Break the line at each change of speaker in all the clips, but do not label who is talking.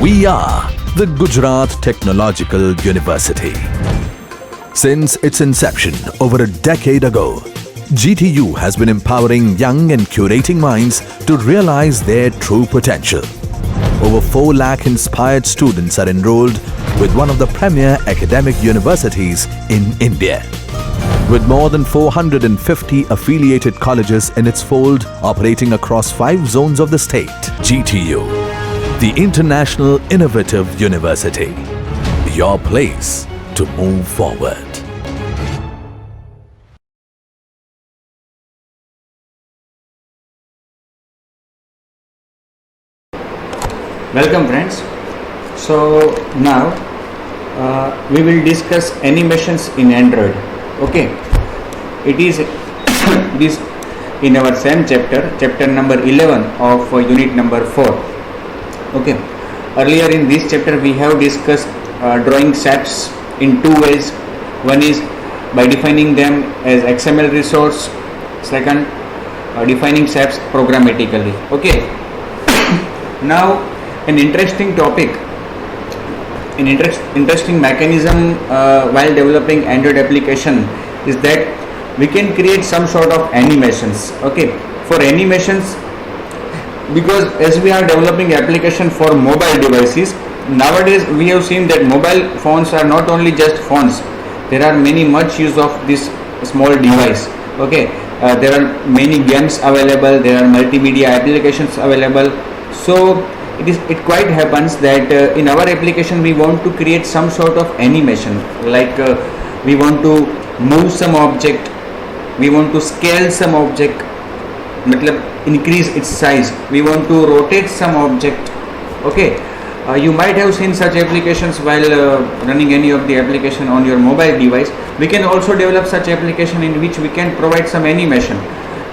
We are the Gujarat Technological University. Since its inception over a decade ago, GTU has been empowering young and curating minds to realize their true potential. Over 4 lakh inspired students are enrolled with one of the premier academic universities in India. With more than 450 affiliated colleges in its fold operating across 5 zones of the state, GTU, the International Innovative University, your place to move forward.
Welcome friends. So now we will discuss animations in Android. Okay, it is this in our same chapter number 11 of unit number 4. Okay, earlier in this chapter we have discussed drawing shapes in 2 ways. One is by defining them as XML resource, second defining shapes programmatically. Okay, now an interesting topic, an interesting mechanism while developing Android application is that we can create some sort of animations. Okay, for animations, because as we are developing application for mobile devices, nowadays we have seen that mobile phones are not only just phones, there are much use of this small device. Okay, there are many games available, there are multimedia applications available. So it quite happens that in our application we want to create some sort of animation, like we want to move some object, we want to scale some object, matlab increase its size, we want to rotate some object. Okay, you might have seen such applications while running any of the application on your mobile device. We can also develop such application in which we can provide some animation.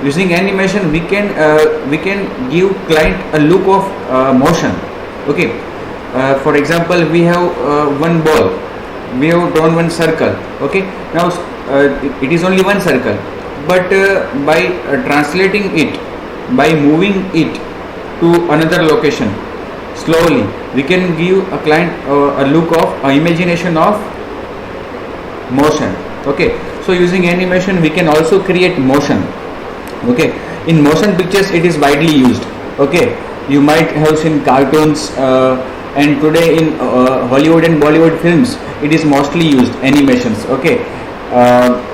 Using animation we can give client a look of motion. Okay, for example, we have one ball, we have drawn one circle. Okay, now it is only one circle, but by translating it, by moving it to another location slowly, we can give a client a look of imagination of motion. Okay, so using animation we can also create motion. Okay, in motion pictures it is widely used. Okay, you might have seen cartoons and today in Hollywood and Bollywood films it is mostly used animations. Okay,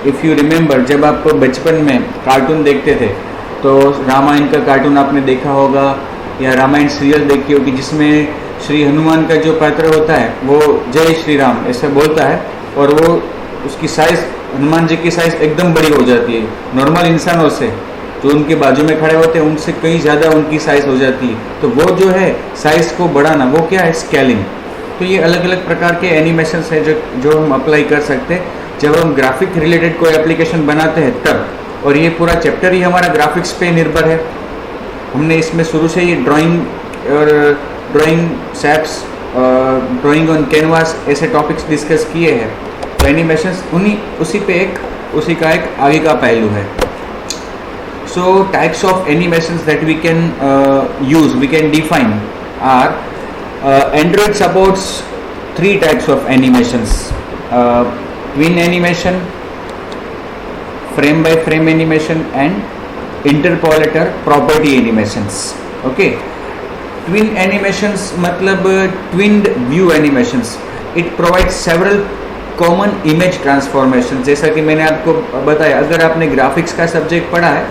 if you remember, जब आप बचपन में cartoon देखते थे तो रामायण का cartoon आपने देखा होगा या रामायण सीरियल देखी होगी, जिसमें श्री हनुमान का जो पात्र होता है वो जय श्री राम ऐसा बोलता है और वो उसकी साइज, हनुमान जी की साइज एकदम बड़ी हो जाती है नॉर्मल इंसानों से, जो उनके बाजू में खड़े होते हैं उनसे कहीं ज़्यादा उनकी साइज़ हो जाती है. तो वो जो है साइज़ को बढ़ाना, वो क्या है, स्केलिंग. तो ये अलग अलग प्रकार के एनिमेशंस है जो हम अप्लाई कर सकते हैं जब हम ग्राफिक रिलेटेड कोई एप्लीकेशन बनाते हैं तब. और ये पूरा चैप्टर ही हमारा ग्राफिक्स पे निर्भर है. हमने इसमें शुरू से ही ड्राइंग और drawing shapes, drawing on canvas ऐसे टॉपिक्स डिस्कस किए हैं. तो एनिमेशंस उसी का एक आगे का पहलू है. So types of animations that we can use, we can define are Android supports 3 types of animations: twin animation, frame by frame animation, and interpolator property animations. Okay, twin animations मतलब twinned view animations. It provides several common image transformations. जैसा कि मैंने आपको बताया, अगर आपने graphics का subject पढ़ा है,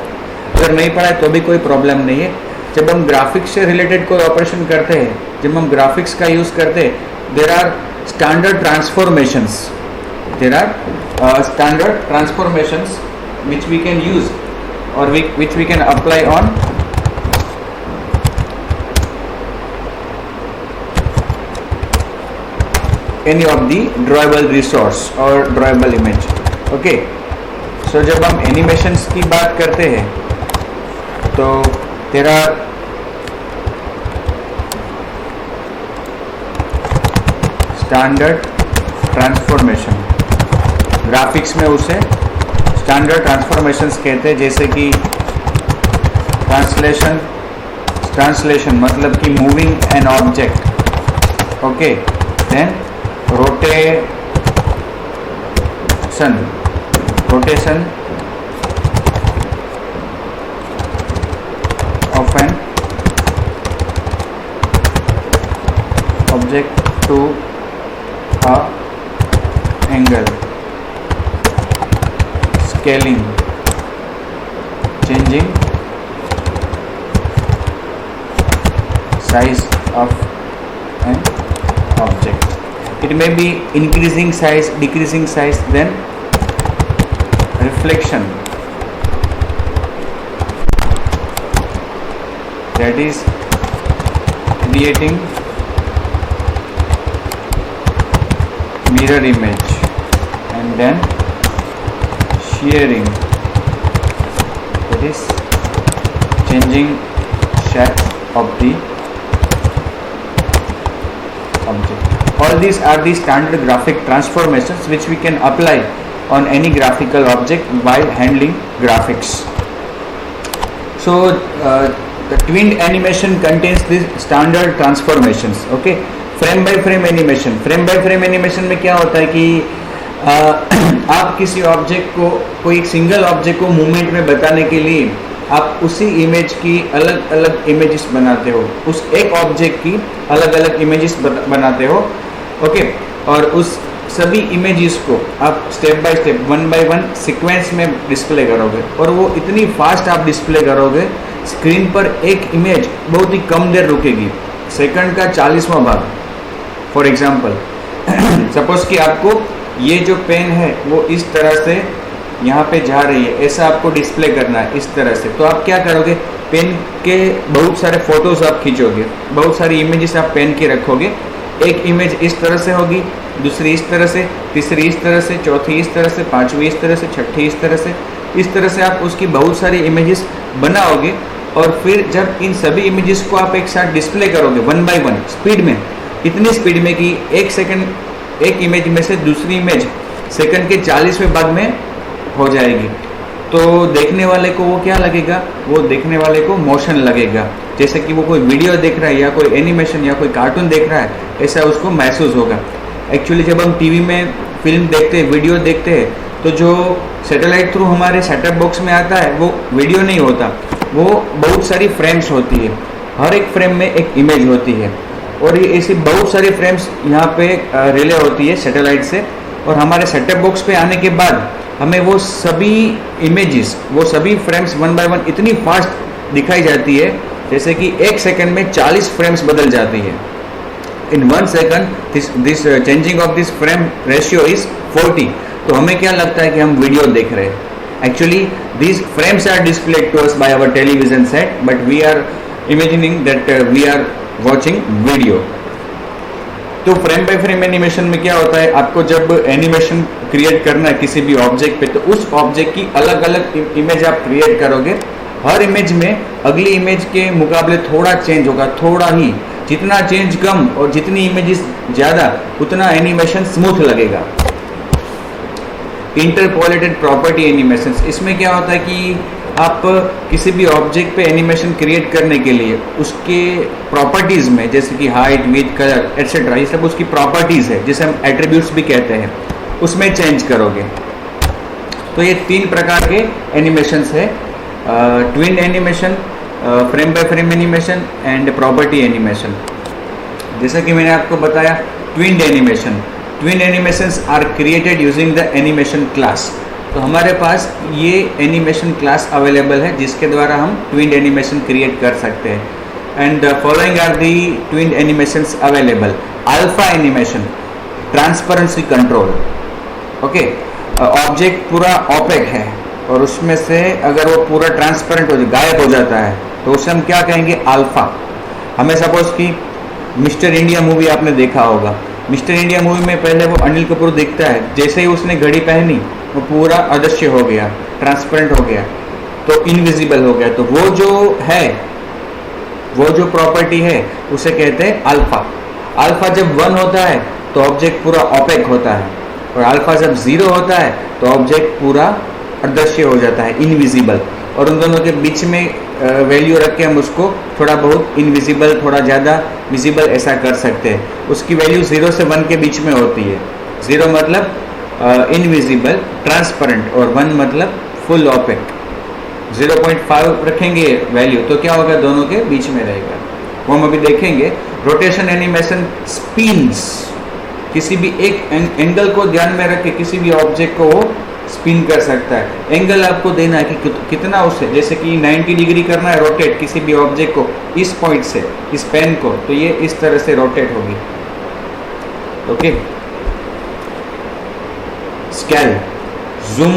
अगर नहीं पढ़ा है तो भी कोई प्रॉब्लम नहीं है. जब हम ग्राफिक्स से रिलेटेड कोई ऑपरेशन करते हैं, जब हम ग्राफिक्स का यूज़ करते हैं, there are standard transformations which we can use और which we can apply on any of the drawable resource or drawable image. Okay, so जब हम एनिमेशंस की बात करते हैं तो there are standard transformation, graphics में उसे स्टैंडर्ड ट्रांसफॉर्मेशंस कहते हैं. जैसे कि ट्रांसलेशन मतलब कि moving an object okay, then rotation of an object to a angle, scaling, changing size of an object. It may be increasing size, decreasing size, then reflection, that is creating mirror image, and then shearing, that is changing shape of the object. All these are the standard graphic transformations which we can apply on any graphical object while handling graphics. So the twinned animation contains these standard transformations. Okay, frame by frame animation. Frame by frame animation में क्या होता है कि आप किसी object को, कोई एक सिंगल ऑब्जेक्ट को मूवमेंट में बताने के लिए आप उसी इमेज की अलग अलग इमेजेस बनाते हो, उस एक ऑब्जेक्ट की अलग अलग इमेजेस बनाते हो. ओके, और उस सभी इमेजेस को आप step by step, one by one sequence में डिस्प्ले करोगे, और वो इतनी फास्ट आप डिस्प्ले करोगे, स्क्रीन पर एक इमेज बहुत ही कम देर रुकेगी, सेकंड का 40वां भाग. फॉर एग्जाम्पल, सपोज कि आपको ये जो पेन है वो इस तरह से यहाँ पे जा रही है, ऐसा आपको डिस्प्ले करना है इस तरह से. तो आप क्या करोगे, पेन के बहुत सारे फोटोज आप खींचोगे, बहुत सारी इमेजेस आप पेन के रखोगे. एक इमेज इस तरह से होगी, दूसरी इस तरह से, तीसरी इस तरह से, चौथी इस तरह से, पांचवी इस तरह से, छठी इस तरह से. इस तरह से आप उसकी बहुत सारी इमेजेस बनाओगे, और फिर जब इन सभी इमेजेस को आप एक साथ डिस्प्ले करोगे वन बाय वन स्पीड में, इतनी स्पीड में कि एक सेकंड, एक इमेज में से दूसरी इमेज सेकंड के 40वें भाग में हो जाएगी. तो देखने वाले को वो क्या लगेगा, वो देखने वाले को मोशन लगेगा, जैसे कि वो कोई वीडियो देख रहा है या कोई एनिमेशन या कोई कार्टून देख रहा है, ऐसा उसको महसूस होगा. एक्चुअली जब हम टीवी में फिल्म देखते हैं, वीडियो देखते हैं, तो जो सैटेलाइट थ्रू हमारे सेटअप बॉक्स में आता है वो वीडियो नहीं होता, वो बहुत सारी फ्रेम्स होती है, हर एक फ्रेम में एक इमेज होती है, और ये ऐसी बहुत सारी फ्रेम्स यहाँ पे रिले होती है सैटेलाइट से. और हमारे सेटअप बॉक्स पे आने के बाद हमें वो सभी इमेजेस, वो सभी फ्रेम्स वन बाय वन इतनी फास्ट दिखाई जाती है, जैसे कि एक सेकंड में 40 फ्रेम्स बदल जाती है. इन 1 second this changing of this frame ratio is 40. तो हमें क्या लगता है कि हम वीडियो देख रहे हैं. Actually these frames are displayed to us by our television set, but we are imagining that we are watching video. तो फ्रेम बाय फ्रेम एनिमेशन में क्या होता है, आपको जब एनिमेशन क्रिएट करना है किसी भी ऑब्जेक्ट पे, तो उस ऑब्जेक्ट की अलग अलग इमेज आप क्रिएट करोगे. हर इमेज में अगली इमेज के मुकाबले थोड़ा चेंज होगा, थोड़ा ही. जितना चेंज कम और जितनी इमेजेस ज़्यादा, उतना एनिमेशन स्मूथ लगेगा. इंटरपोलेटेड प्रॉपर्टी एनिमेशन, इसमें क्या होता है कि आप किसी भी ऑब्जेक्ट पे एनिमेशन क्रिएट करने के लिए उसके प्रॉपर्टीज़ में, जैसे कि हाइट, विड्थ, कलर एटसेट्रा, ये सब उसकी प्रॉपर्टीज़ है, जिसे हम एट्रीब्यूट्स भी कहते हैं, उसमें चेंज करोगे. तो ये 3 प्रकार के एनिमेशंस है, tween animation, frame by frame animation and property animation. जैसा कि मैंने आपको बताया, tween animation, tween animations are created using the animation class. तो हमारे पास ये एनिमेशन क्लास अवेलेबल है जिसके द्वारा हम ट्विन एनिमेशन क्रिएट कर सकते हैं. And following are the tween animations available. Alpha animation, transparency control. Okay, object पूरा ओपेक है और उसमें से अगर वो पूरा ट्रांसपेरेंट हो जाए, गायब हो जाता है, तो उसे हम क्या कहेंगे, अल्फा. हमें सपोज कि मिस्टर इंडिया मूवी आपने देखा होगा. मिस्टर इंडिया मूवी में पहले वो अनिल कपूर दिखता है, जैसे ही उसने घड़ी पहनी वो पूरा अदृश्य हो गया, ट्रांसपेरेंट हो गया, तो इनविजिबल हो गया. तो वो जो है, वो जो प्रॉपर्टी है उसे कहते हैं अल्फा. अल्फा जब 1 होता है तो ऑब्जेक्ट पूरा ओपेक होता है, और अल्फा जब 0 होता है तो ऑब्जेक्ट पूरा अदृश्य हो जाता है, इनविजिबल. और उन दोनों के बीच में वैल्यू रख के हम उसको थोड़ा बहुत इनविजिबल, थोड़ा ज़्यादा विजिबल ऐसा कर सकते हैं। उसकी वैल्यू 0 से 1 के बीच में होती है। 0 मतलब इनविजिबल, ट्रांसपेरेंट, और 1 मतलब फुल ओपेक। 0.5 रखेंगे वैल्यू तो क्या होगा, दोनों के बीच में रहेगा। वो हम अभी देखेंगे। रोटेशन एनिमेशन स्पिन्स, किसी भी एक एंगल को ध्यान में रख के किसी भी ऑब्जेक्ट को वो स्पिन कर सकता है। एंगल आपको देना है कि कितना उससे, जैसे कि 90 डिग्री करना है रोटेट किसी भी ऑब्जेक्ट को इस पॉइंट से, इस पेन को, तो ये इस तरह से रोटेट होगी। ओके, स्केल, जूम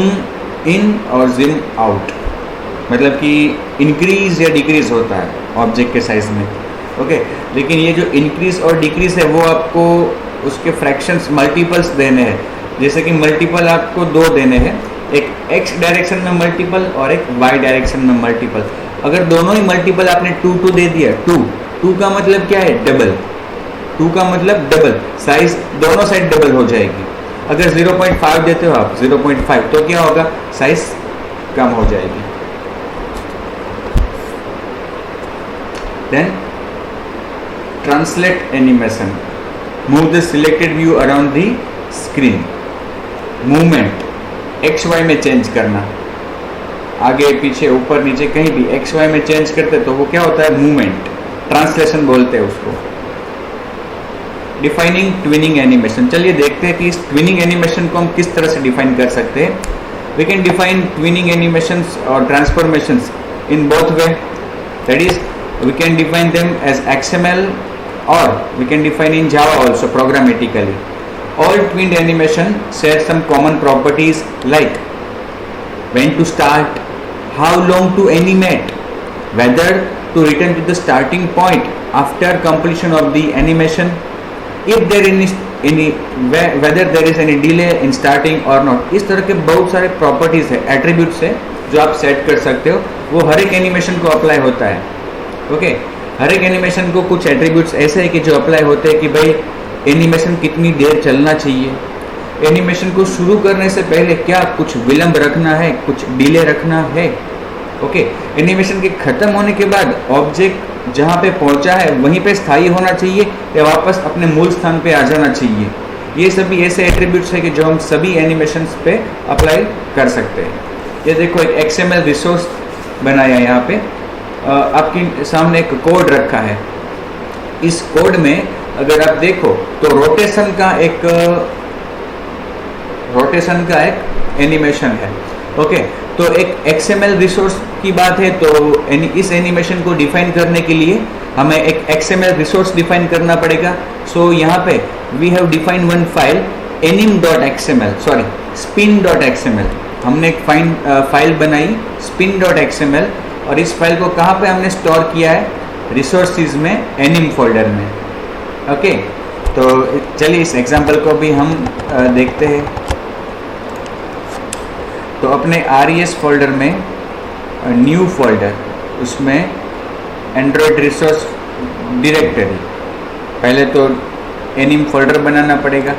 इन और जूम आउट, मतलब कि इंक्रीज या डिक्रीज होता है ऑब्जेक्ट के साइज में। ओके, लेकिन ये जो इंक्रीज और डिक्रीज है वो आपको उसके फ्रैक्शंस, मल्टीपल्स देने हैं। जैसे कि मल्टीपल आपको 2 देने हैं, एक x डायरेक्शन में मल्टीपल और एक y डायरेक्शन में मल्टीपल। अगर दोनों ही मल्टीपल आपने 2 दे दिया, 2 का मतलब क्या है, डबल। 2 का मतलब डबल, साइज दोनों साइड डबल हो जाएगी। अगर 0.5 देते हो आप, 0.5, तो क्या होगा, साइज कम हो जाएगी। Then translate animation, move the selected view around the screen. Movement X Y में चेंज करना, आगे पीछे ऊपर नीचे कहीं भी एक्स वाई में चेंज करते तो वो क्या होता है, मूवमेंट। ट्रांसलेशन बोलते हैं उसको। डिफाइनिंग ट्विनिंग एनिमेशन, चलिए देखते हैं कि इस ट्विनिंग एनिमेशन को हम किस तरह से डिफाइन कर सकते हैं। We can define tweening animations और transformations in both way, that is we can define them as XML or we can define in Java also programmatically. All twinned animation share some common properties like when to start, how long to animate, whether to return to the starting point after completion of the animation, if there is any whether there is any delay in starting or not. इस तरह के बहुत सारे properties है, attributes है जो आप set कर सकते हो। वो हर एक एनिमेशन को अप्लाई होता है। ओके, हर एक एनिमेशन को कुछ एट्रीब्यूट्स ऐसे है कि जो अप्लाई होते हैं कि भाई एनिमेशन कितनी देर चलना चाहिए, एनिमेशन को शुरू करने से पहले क्या कुछ विलंब रखना है, कुछ डिले रखना है। ओके, एनिमेशन के खत्म होने के बाद ऑब्जेक्ट जहाँ पे पहुँचा है वहीं पे स्थायी होना चाहिए या वापस अपने मूल स्थान पे आ जाना चाहिए। ये सभी ऐसे एट्रीब्यूट्स है कि जो हम सभी एनिमेशंस पे अप्लाई कर सकते हैं। ये देखो, एक XML रिसोर्स बनाया है यहाँ पे, आपके सामने एक कोड रखा है। इस कोड में अगर आप देखो तो रोटेशन का एक एनिमेशन है। ओके, तो एक XML रिसोर्स की बात है, तो इस एनिमेशन को डिफाइन करने के लिए हमें एक XML रिसोर्स डिफाइन करना पड़ेगा। सो यहाँ पे we have define one file spin.xml। हमने एक फाइल बनाई spin.xml और इस फाइल को कहाँ पे हमने स्टोर किया है, रिसोर्सेज में, एनिम फोल्डर में। ओके, तो चलिए इस एग्जांपल को भी हम देखते हैं। तो अपने RES फोल्डर में न्यू फोल्डर, उसमें एंड्रॉयड रिसोर्स डायरेक्टरी, पहले तो एनिम फोल्डर बनाना पड़ेगा।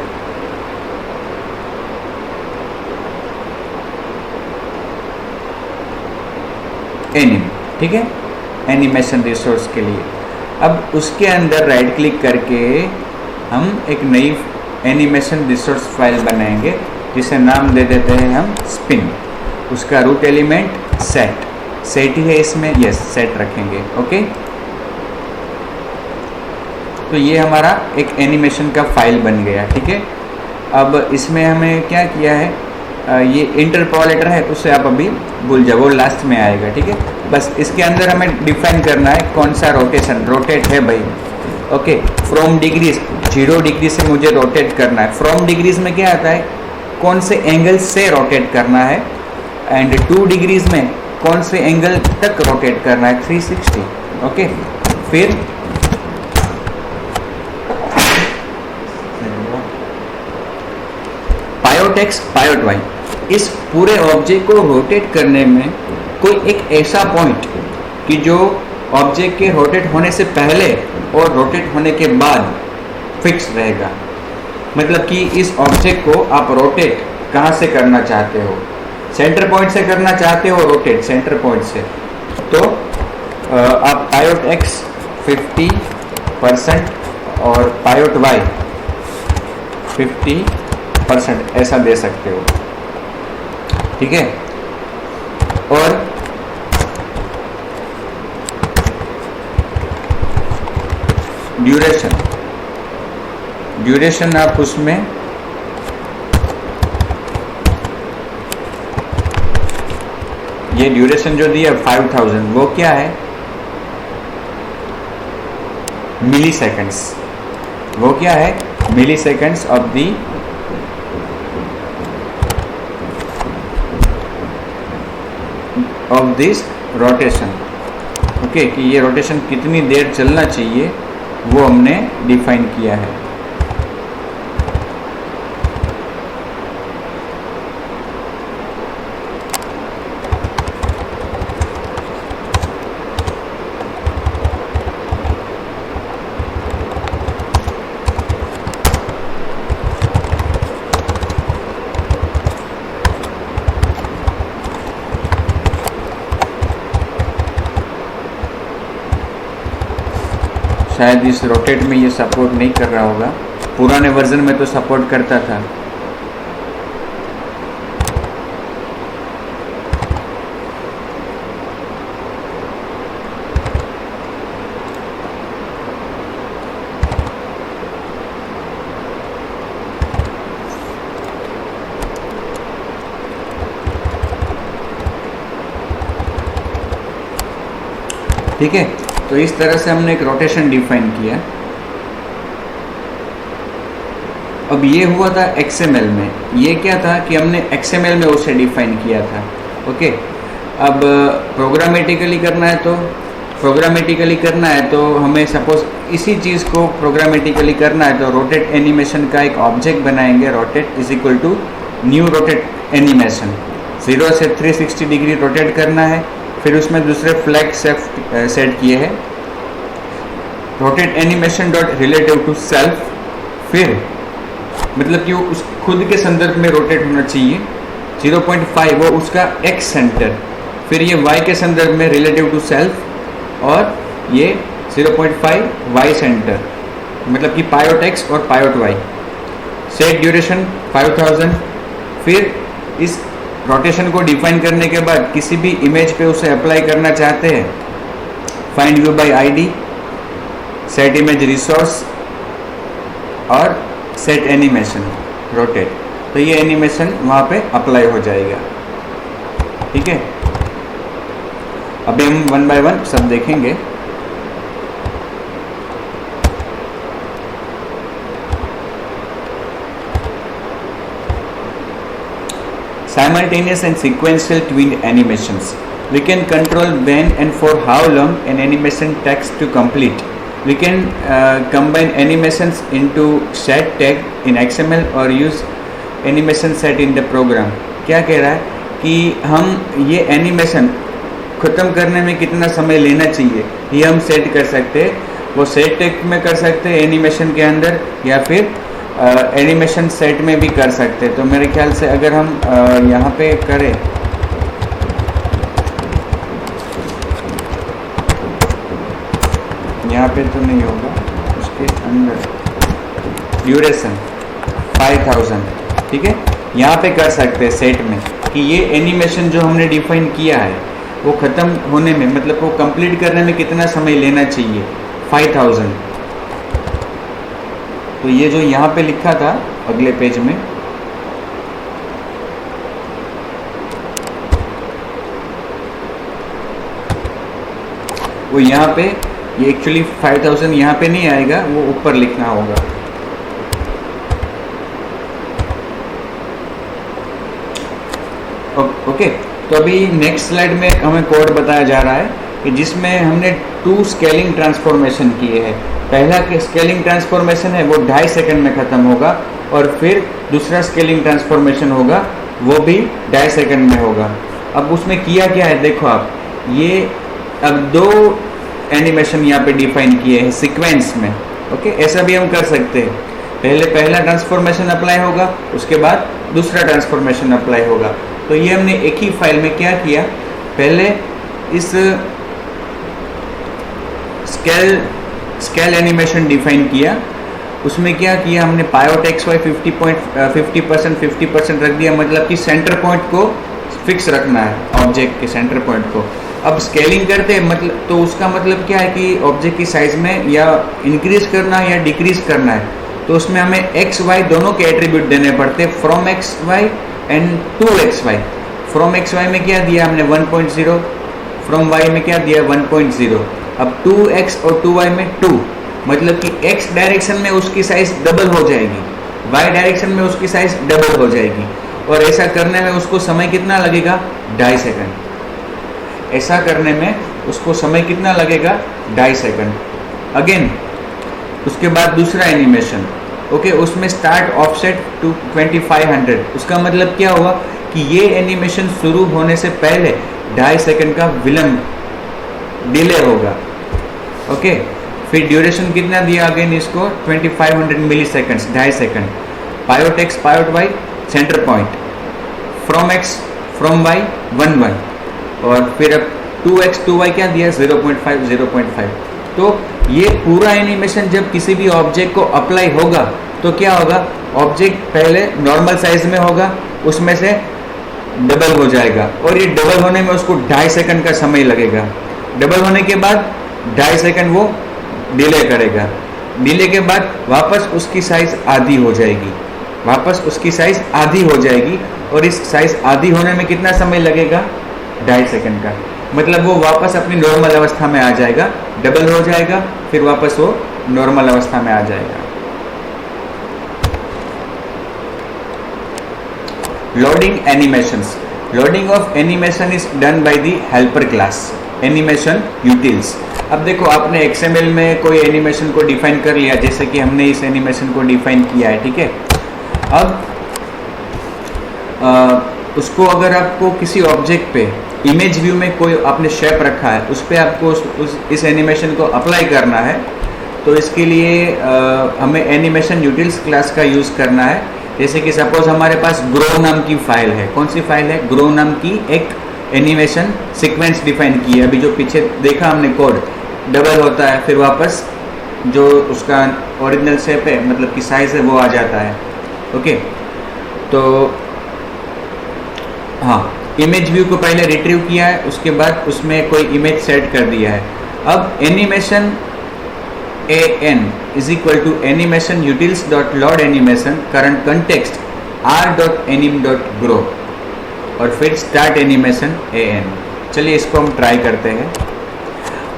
एनिम, ठीक है, एनिमेशन रिसोर्स के लिए। अब उसके अंदर राइट क्लिक करके हम एक नई एनिमेशन रिसोर्स फाइल बनाएंगे जिसे नाम दे देते हैं हम स्पिन। उसका रूट एलिमेंट सेट ही है इसमें, यस, सेट रखेंगे। ओके, तो ये हमारा एक एनिमेशन का फाइल बन गया, ठीक है। अब इसमें हमें क्या किया है, ये इंटरपोलेटर है, उससे आप अभी भूल जाओ, वो लास्ट में आएगा, ठीक है। बस इसके अंदर हमें डिफाइन करना है कौन सा रोटेट है भाई। ओके, फ्रॉम डिग्रीज, 0 डिग्री से मुझे रोटेट करना है। फ्रॉम डिग्रीज में क्या आता है, कौन से एंगल से रोटेट करना है, एंड 2 डिग्रीज में कौन से एंगल तक रोटेट करना है, 360। ओके, फिर पायोट एक्स, पायोट वाई, इस पूरे ऑब्जेक्ट को रोटेट करने में कोई एक ऐसा पॉइंट कि जो ऑब्जेक्ट के रोटेट होने से पहले और रोटेट होने के बाद फिक्स रहेगा। मतलब कि इस ऑब्जेक्ट को आप रोटेट कहाँ से करना चाहते हो, सेंटर पॉइंट से करना चाहते हो रोटेट सेंटर पॉइंट से, तो आप पायोट एक्स 50% और पायोट वाई 50% ऐसा दे सकते हो, ठीक है। और ड्यूरेशन आप उसमें ये ड्यूरेशन जो दिया 5000, वो क्या है, मिली सेकेंड्स, वो क्या है, milliseconds of this rotation, okay, कि ये रोटेशन कितनी देर चलना चाहिए वो हमने डिफाइन किया है। शायद इस रोटेट में ये सपोर्ट नहीं कर रहा होगा, पुराने वर्जन में तो सपोर्ट करता था। ठीक है, तो इस तरह से हमने एक रोटेशन डिफाइन किया। अब ये हुआ था XML में, ये क्या था कि हमने XML में उसे डिफाइन किया था, ओके। अब प्रोग्रामेटिकली करना है तो हमें सपोज इसी चीज़ को प्रोग्रामेटिकली करना है तो रोटेट एनिमेशन का एक ऑब्जेक्ट बनाएंगे, rotate is equal to new rotate animation, 0 से 360 डिग्री रोटेट करना है। फिर उसमें दूसरे फ्लैग सेट किए हैं, rotate animation dot relative to self, फिर मतलब कि वो उस खुद के संदर्भ में रोटेट होना चाहिए 0.5 वो उसका एक्स सेंटर, फिर ये वाई के संदर्भ में रिलेटिव टू सेल्फ और ये 0.5 वाई सेंटर, मतलब कि पायोट एक्स और पायोट वाई। Set duration 5000। फिर इस रोटेशन को डिफाइन करने के बाद किसी भी इमेज पे उसे अप्लाई करना चाहते हैं, find view bye ID, set image resource और सेट एनिमेशन रोटेट, तो ये एनिमेशन वहाँ पे अप्लाई हो जाएगा, ठीक है। अभी हम 1 बाय 1 सब देखेंगे। Simultaneous and sequential twinned animations. We can control when and for how long an animation takes to complete. We can combine animations into set tag in XML or use animation set in the program. क्या कह रहा है कि हम ये animation ख़त्म करने में कितना समय लेना चाहिए ये हम सेट कर सकते हैं, वो सेट टैग में कर सकते हैं एनिमेशन के अंदर, या फिर एनिमेशन सेट में भी कर सकते हैं। तो मेरे ख्याल से अगर हम यहाँ पे करें, यहाँ पे तो नहीं होगा, उसके अंदर ड्यूरेशन 5000, ठीक है, यहाँ पे कर सकते हैं सेट में कि ये एनिमेशन जो हमने डिफाइन किया है वो ख़त्म होने में, मतलब वो कंप्लीट करने में कितना समय लेना चाहिए, 5000। तो ये जो यहाँ पे लिखा था अगले पेज में, वो यहाँ पे ये एक्चुअली 5000 यहाँ पे नहीं आएगा, वो ऊपर लिखना होगा। ओके, तो अभी नेक्स्ट स्लाइड में हमें कोड बताया जा रहा है कि जिसमें हमने 2 स्केलिंग ट्रांसफॉर्मेशन किए हैं। पहला स्केलिंग ट्रांसफॉर्मेशन है वो 2.5 सेकंड में ख़त्म होगा, और फिर दूसरा स्केलिंग ट्रांसफॉर्मेशन होगा वो भी 2.5 सेकंड में होगा। अब उसमें किया क्या है देखो आप, ये अब 2 एनिमेशन यहाँ पे डिफाइन किए हैं सीक्वेंस में, ओके। ऐसा भी हम कर सकते हैं, पहले पहला ट्रांसफॉर्मेशन अप्लाई होगा, उसके बाद दूसरा ट्रांसफॉर्मेशन अप्लाई होगा। तो ये हमने एक ही फाइल में क्या किया, पहले इस स्केल एनिमेशन डिफाइन किया, उसमें क्या किया हमने पायोट एक्स वाई 50% रख दिया, मतलब कि सेंटर पॉइंट को फिक्स रखना है ऑब्जेक्ट के सेंटर पॉइंट को। अब स्केलिंग करते हैं मतलब, तो उसका मतलब क्या है कि ऑब्जेक्ट की साइज में या इंक्रीज करना है या डिक्रीज करना है, तो उसमें हमें एक्स वाई दोनों के एट्रीब्यूट देने पड़ते हैं, from X Y and to X Y. From X Y में क्या दिया हमने 1.0, फ्रॉम वाई में क्या दिया 1.0। अब 2x और 2y में 2, मतलब कि x डायरेक्शन में उसकी साइज डबल हो जाएगी, y डायरेक्शन में उसकी साइज डबल हो जाएगी, और ऐसा करने में उसको समय कितना लगेगा 2.5 सेकंड। ऐसा करने में उसको समय कितना लगेगा 2.5 सेकंड। अगेन उसके बाद दूसरा एनिमेशन, ओके, उसमें स्टार्ट ऑफसेट टू 2500, उसका मतलब क्या हुआ कि ये एनिमेशन शुरू होने से पहले 2.5 सेकंड का विलंब डिले होगा, ओके। फिर ड्यूरेशन कितना दिया अगेन इसको 2500 milliseconds, 2.5 second. Pivot X pivot Y centre point, from X from Y 1 और फिर अब 2x 2y क्या दिया 0.5। तो ये पूरा एनिमेशन जब किसी भी ऑब्जेक्ट को अप्लाई होगा तो क्या होगा, ऑब्जेक्ट पहले नॉर्मल साइज में होगा, उसमें से डबल हो जाएगा, और ये डबल होने में उसको 2.5 सेकंड का समय लगेगा। डबल होने के बाद 2.5 सेकंड वो डिले करेगा, डिले के बाद वापस उसकी साइज आधी हो जाएगी, वापस उसकी साइज आधी हो जाएगी, और इस साइज आधी होने में कितना समय लगेगा 2.5 सेकंड का, मतलब वो वापस अपनी नॉर्मल अवस्था में आ जाएगा, डबल हो जाएगा, फिर वापस वो नॉर्मल अवस्था में आ जाएगा। Loading animations, loading of animation is done by the helper class animation utils. अब देखो आपने XML में कोई एनिमेशन को डिफाइन कर लिया, जैसे कि हमने इस एनिमेशन को डिफाइन किया है, ठीक है। अब उसको अगर आपको किसी ऑब्जेक्ट पे इमेज व्यू में कोई आपने शेप रखा है, उस पर आपको इस एनिमेशन को अप्लाई करना है, तो इसके लिए हमें एनिमेशन यूटिल्स क्लास का यूज़ करना है। जैसे कि सपोज हमारे पास ग्रो नाम की फाइल है, कौन सी फाइल है, ग्रो नाम की एक एनिमेशन सीक्वेंस डिफाइन की है। अभी जो पीछे देखा हमने कोड, डबल होता है, फिर वापस जो उसका ओरिजिनल शेप है मतलब कि साइज है वो आ जाता है, ओके। तो हाँ, इमेज व्यू को पहले रिट्रीव किया है, उसके बाद उसमें कोई इमेज सेट कर दिया है। अब animation an is equal to animation utils dot load animation current context r.anim.grow और फिर स्टार्ट एनिमेशन an। चलिए इसको हम ट्राई करते हैं।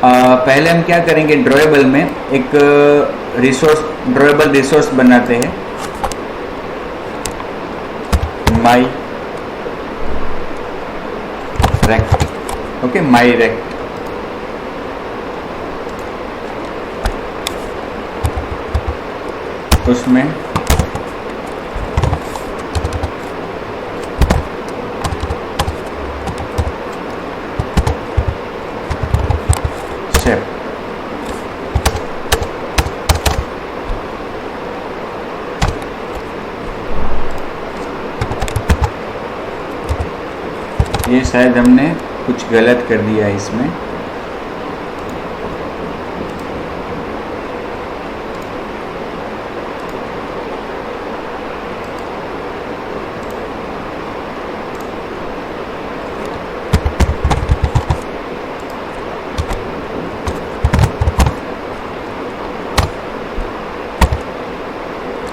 पहले हम क्या करेंगे, ड्रॉएबल में एक ड्रॉएबल रिसोर्स बनाते हैं, माई रेक्ट, ओके, माई रेक्ट। उसमें शेप, ये शायद हमने कुछ गलत कर दिया है इसमें,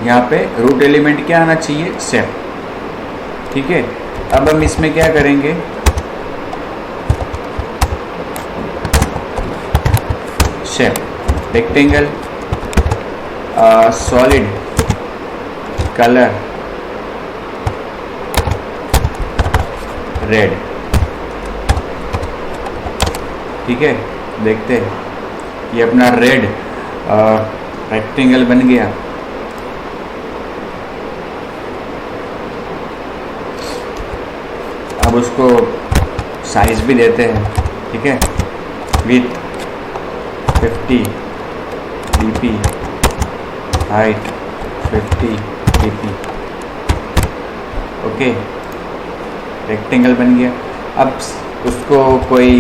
यहाँ पे रूट एलिमेंट क्या आना चाहिए, शेप, ठीक है। अब हम इसमें क्या करेंगे, shape, rectangle, solid, colour red, ठीक है। देखते हैं, ये अपना रेड रेक्टेंगल बन गया। अब उसको साइज भी देते हैं, ठीक है, with 50 dp, height 50 dp, okay. Rectangle बन गया। अब उसको कोई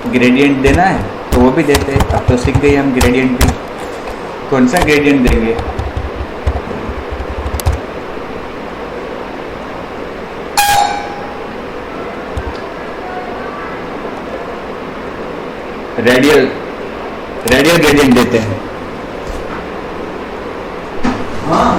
ग्रेडियंट देना है तो वो भी देते हैं। अब तो सीख गए हम ग्रेडियंट भी। कौन सा ग्रेडियंट देंगे? रेडियल ग्रेडियंट देते हैं। हाँ,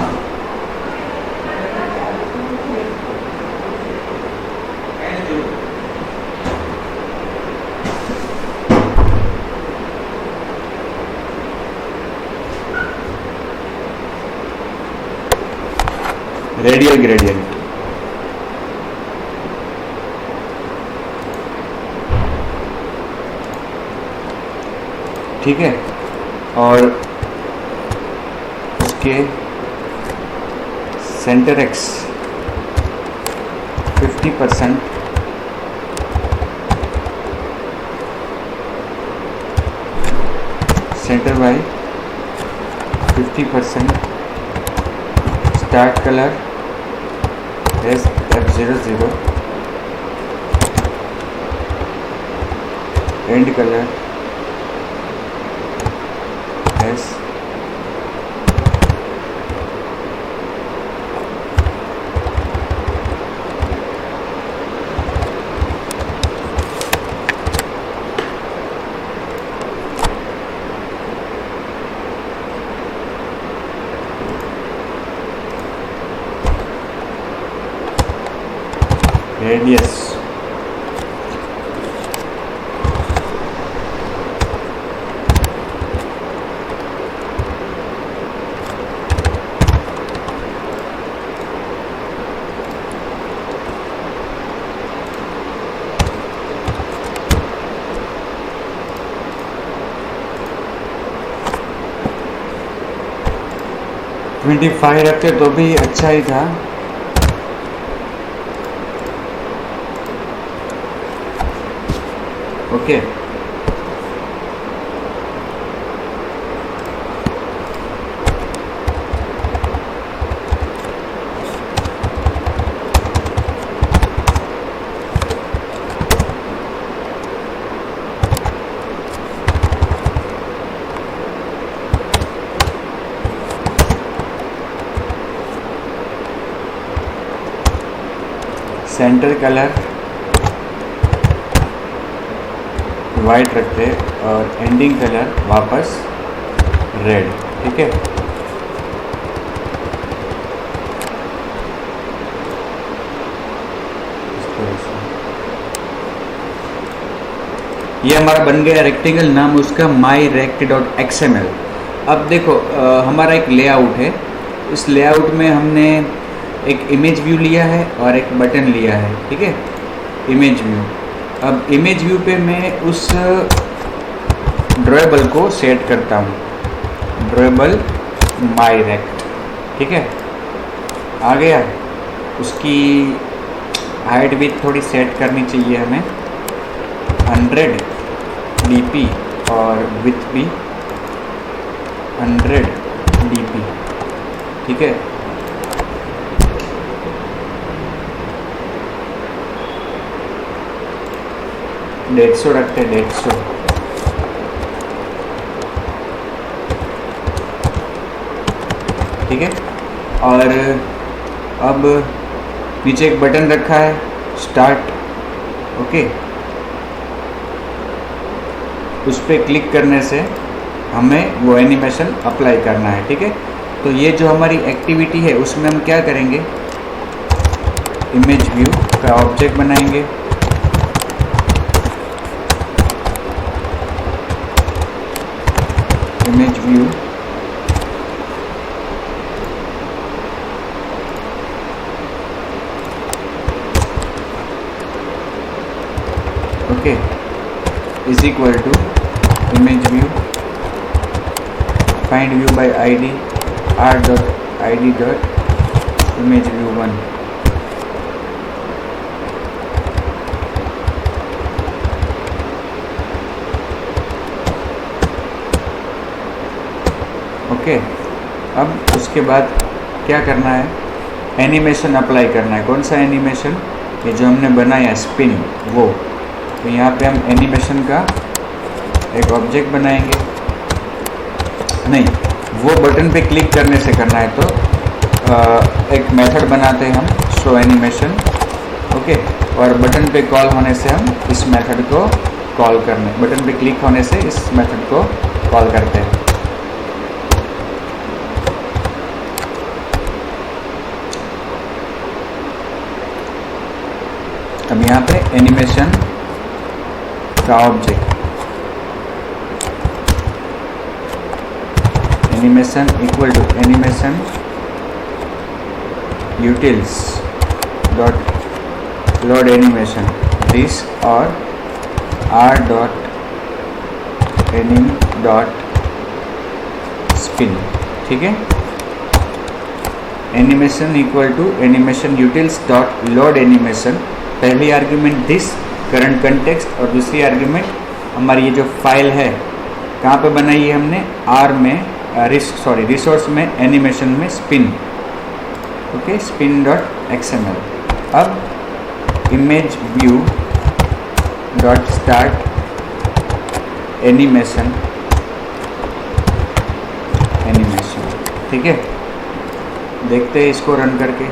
रेडियल ग्रेडियंट। ठीक है, और उसके centre X 50%, centre Y 50%, start colour as F00, end colour as radius. Twenty 25 रखते तो भी अच्छा ही था। ओके, सेंटर कलर वाइट रखते और एंडिंग कलर वापस रेड। ठीक है, इस तरह से ये हमारा बन गया रेक्टेंगल। नाम उसका myrect.xml। अब देखो हमारा एक लेआउट है। इस लेआउट में हमने एक इमेज व्यू लिया है और एक बटन लिया है। ठीक है, इमेज व्यू। अब इमेज व्यू पे मैं उस ड्रॉएबल को सेट करता हूँ, ड्रॉएबल myrect। ठीक है, आ गया। उसकी हाइट भी थोड़ी सेट करनी चाहिए हमें, 100 dp और विथ भी 100 dp। ठीक है, डेढ़ सौ रखते, 150। ठीक है, और अब नीचे एक बटन रखा है, स्टार्ट। ओके, उस पर क्लिक करने से हमें वो एनिमेशन अप्लाई करना है। ठीक है, तो ये जो हमारी एक्टिविटी है उसमें हम क्या करेंगे, इमेज व्यू का ऑब्जेक्ट बनाएंगे। Image view, okay, is equal to image view find view by id r.id. image view 1। Okay, अब उसके बाद क्या करना है, एनिमेशन अप्लाई करना है। कौन सा एनिमेशन, ये जो हमने बनाया स्पिन वो, तो यहाँ पे हम एनिमेशन का एक ऑब्जेक्ट बनाएंगे। नहीं, वो बटन पे क्लिक करने से करना है, तो एक मेथड बनाते हैं हम शो एनिमेशन, ओके। और बटन पे कॉल होने से हम इस मेथड को कॉल करने, बटन पे क्लिक होने से इस मेथड को कॉल करते हैं। अब यहाँ पे एनिमेशन का object, animation equal to animation utils dot load animation this or r dot anim dot spin, ठीक है। Animation equal to animation utils dot load animation, पहली आर्ग्यूमेंट दिस करंट कंटेक्स्ट, और दूसरी आर्ग्यूमेंट हमारी ये जो फाइल है कहाँ पे बनाई है हमने, आर में रिसोर्स में, एनिमेशन में spin, okay, spin dot XML. अब image view dot start animation, ठीक है। देखते हैं इसको रन करके।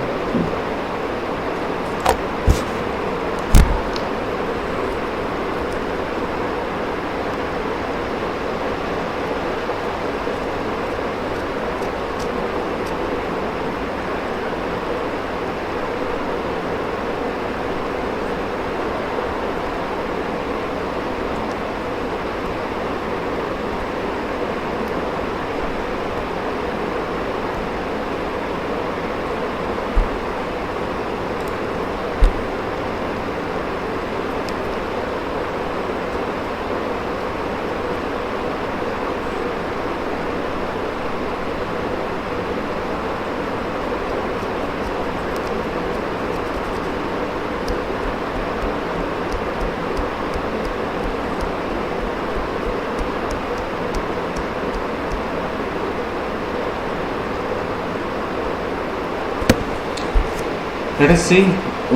Let us see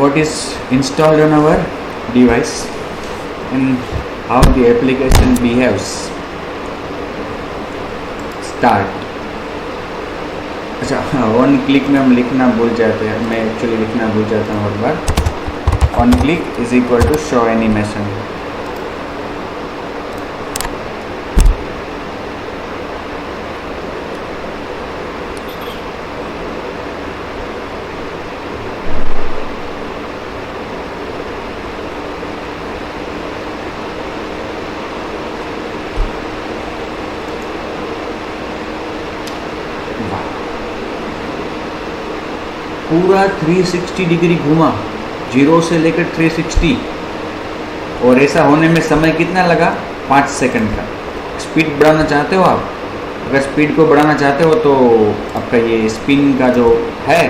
what is installed on our device and how the application behaves. Start. अच्छा, ऑन क्लिक में हम लिखना भूल जाते हैं, मैं एक्चुअली लिखना भूल जाता हूँ हर बार। On click is equal to show animation. पूरा 360 डिग्री घूमा, 0 से लेकर 360, और ऐसा होने में समय कितना लगा, 5 सेकंड का। स्पीड बढ़ाना चाहते हो आप, अगर स्पीड को बढ़ाना चाहते हो तो आपका ये स्पिन का जो है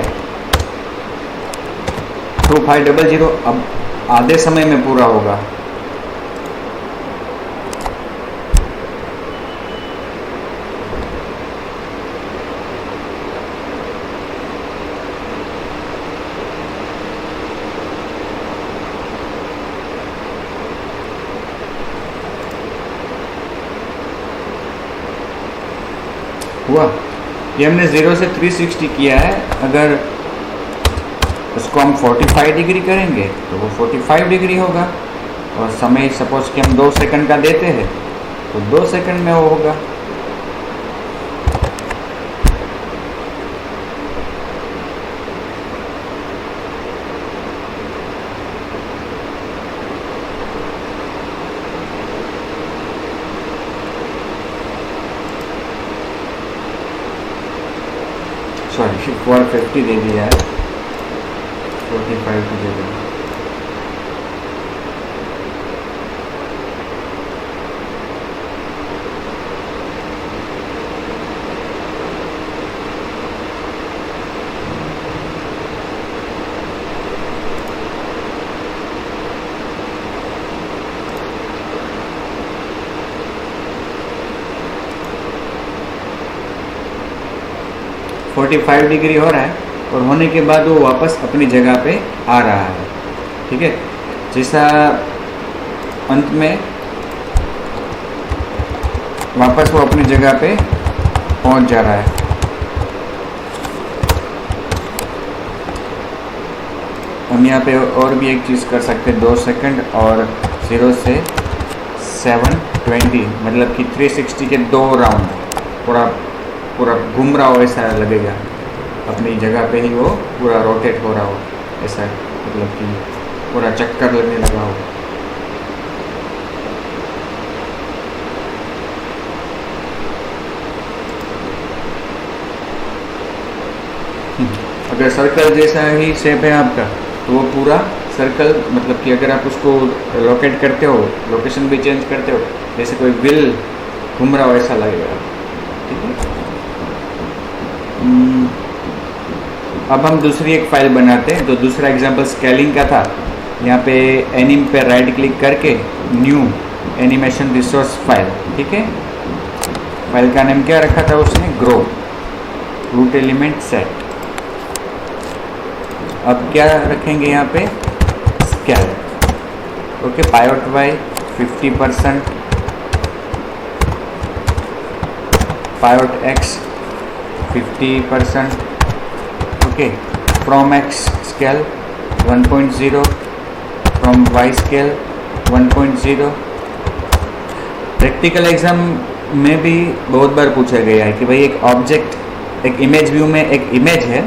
2500 अब आधे समय में पूरा होगा। हुआ, ये हमने 0 से 360 किया है। अगर उसको हम 45 डिग्री करेंगे तो वो 45 डिग्री होगा, और समय सपोज कि हम 2 सेकंड का देते हैं तो 2 सेकंड में वो होगा। सॉरी 450 दे दिया है, 45 की जगह। फोर्टी 45 डिग्री हो रहा है, और होने के बाद वो वापस अपनी जगह पे आ रहा है। ठीक है। जैसा अंत में वापस वो अपनी जगह पे पहुंच जा रहा है। हम यहाँ पे और भी एक चीज़ कर सकते हैं, 2 सेकंड और 0 से 720, मतलब कि 360 के 2 राउंड पूरा घूम रहा हो ऐसा लगेगा, अपनी जगह पे ही वो पूरा रोटेट हो रहा हो ऐसा, मतलब कि पूरा चक्कर लगने लगा हो। अगर सर्कल जैसा ही शेप है आपका तो वो पूरा सर्कल, मतलब कि अगर आप उसको लोकेट करते हो, लोकेशन भी चेंज करते हो, जैसे कोई व्हील घूम रहा हो ऐसा लगेगा, ठीक है। अब हम दूसरी एक फाइल बनाते हैं। तो दूसरा एग्जांपल स्केलिंग का था। यहाँ पे एनिम पे राइट क्लिक करके न्यू एनिमेशन रिसोर्स फाइल, ठीक है। फाइल का नेम क्या रखा था उसने, ग्रो रूट एलिमेंट सेट। अब क्या रखेंगे यहाँ पे, scale, okay. Pivot Y 50%, pivot X 50%, okay. From X scale 1.0, from Y scale 1.0। Practical exam में भी बहुत बार पूछा गया है कि भाई एक ऑब्जेक्ट, एक इमेज व्यू में एक इमेज है,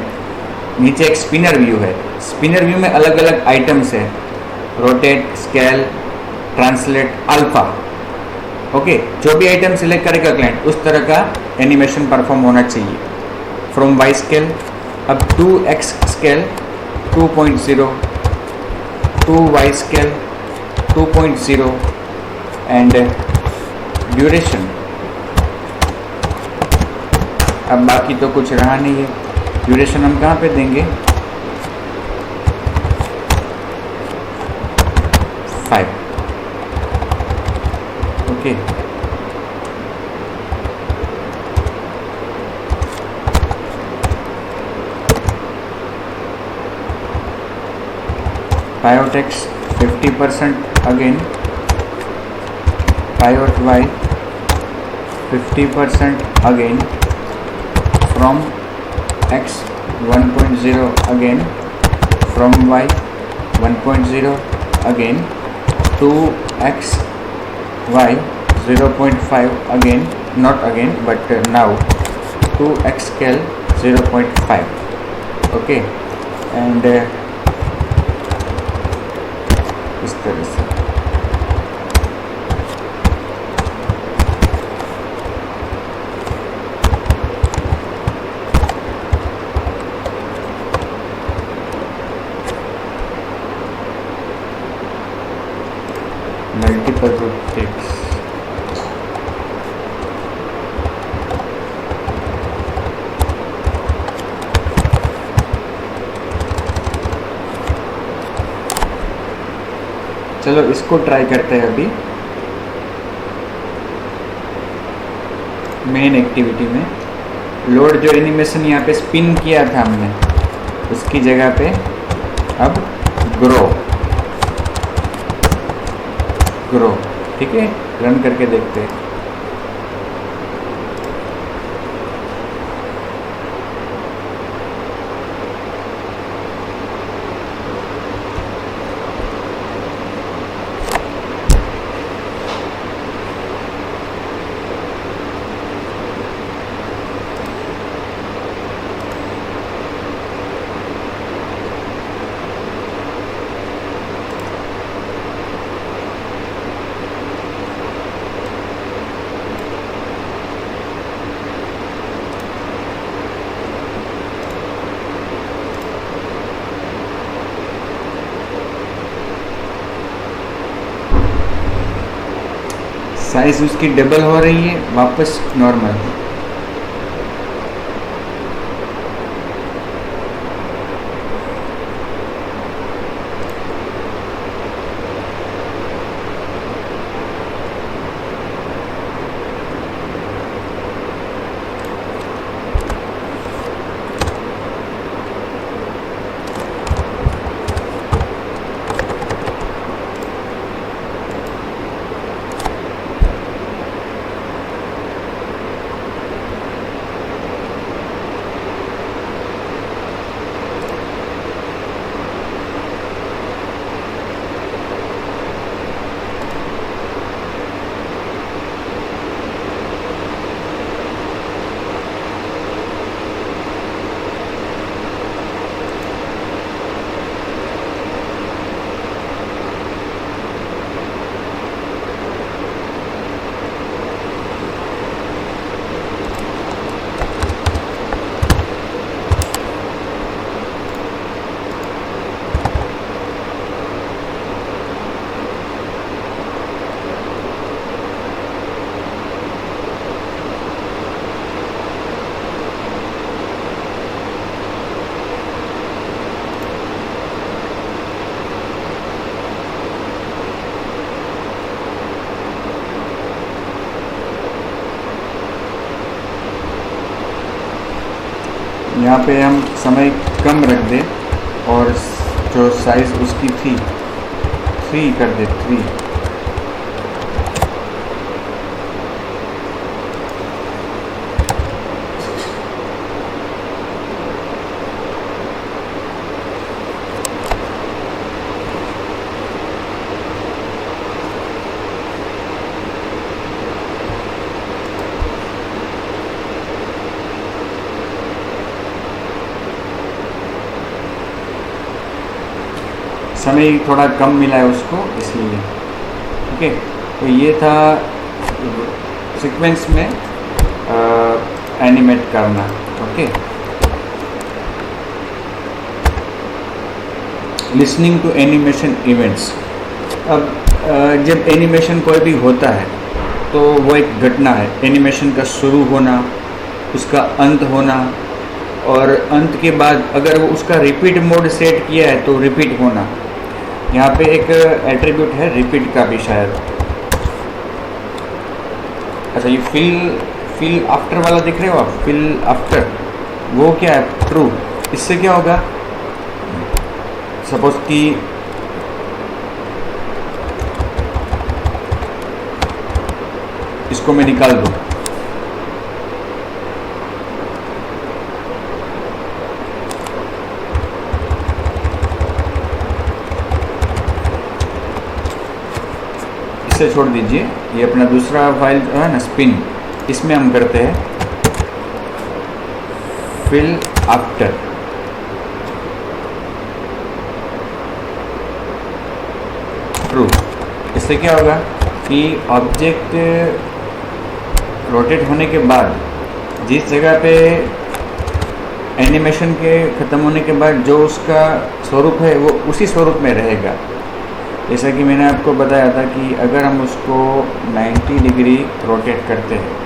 नीचे एक स्पिनर व्यू है। स्पिनर व्यू में अलग अलग आइटम्स है, rotate, scale, translate, alpha, okay. जो भी आइटम सिलेक्ट करेगा क्लाइंट उस तरह का एनिमेशन परफॉर्म होना चाहिए। फ्रॉम वाई स्केल अब 2x scale 2.0, 2y scale 2.0 and duration. अब बाकी तो कुछ रहा नहीं है। ड्यूरेशन हम कहाँ पे देंगे, 5, okay. Pivot X 50% again, pivot Y 50% again, from x 1.0 again, from y 1.0 again, 2x y 0.5 again, not again but now 2x scale 0.5, okay। and इस तरह से multiple root takes। चलो इसको ट्राई करते हैं अभी मेन एक्टिविटी में। लोड जो एनिमेशन यहाँ पे स्पिन किया था हमने, उसकी जगह पे अब ग्रो, ठीक है। रन करके देखते हैं। साइज उसकी डबल हो रही है, वापस नॉर्मल। यहाँ पे हम समय कम रख दें और जो साइज़ उसकी थी 3 कर दे 3। समय थोड़ा कम मिला है उसको इसलिए। ओके, तो ये था सीक्वेंस में एनिमेट करना। Okay, listening to animation events. अब जब एनिमेशन कोई भी होता है तो वो एक घटना है, एनिमेशन का शुरू होना, उसका अंत होना, और अंत के बाद अगर वो उसका रिपीट मोड सेट किया है तो रिपीट होना। यहाँ पे एक एट्रीब्यूट है रिपीट का भी शायद। अच्छा, ये फिल आफ्टर वाला दिख रहे हो आप, फिल आफ्टर, वो क्या है? ट्रू। इससे क्या होगा? सपोज कि इसको मैं निकाल दूँ, इसे छोड़ दीजिए, ये अपना दूसरा फाइल जो है ना स्पिन, इसमें हम करते हैं फिल आफ्टर। ट्रू। इससे क्या होगा कि ऑब्जेक्ट रोटेट होने के बाद जिस जगह पे एनिमेशन के ख़त्म होने के बाद जो उसका स्वरूप है वो उसी स्वरूप में रहेगा। जैसा कि मैंने आपको बताया था कि अगर हम उसको 90 डिग्री रोटेट करते हैं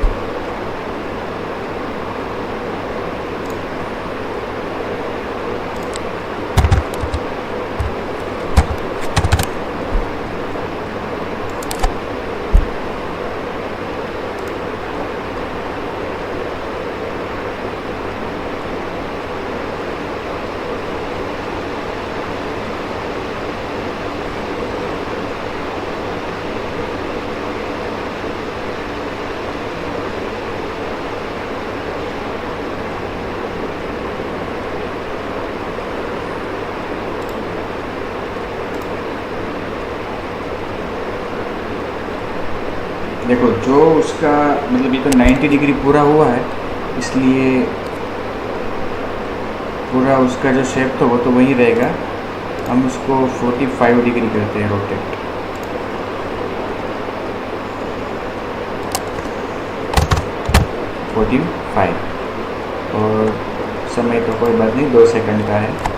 देखो, जो उसका मतलब ये तो 90 डिग्री पूरा हुआ है, इसलिए पूरा उसका जो शेप था वो तो वही रहेगा। हम उसको 45 डिग्री करते हैं रोटेट। और समय तो कोई बात नहीं, 2 सेकंड का है।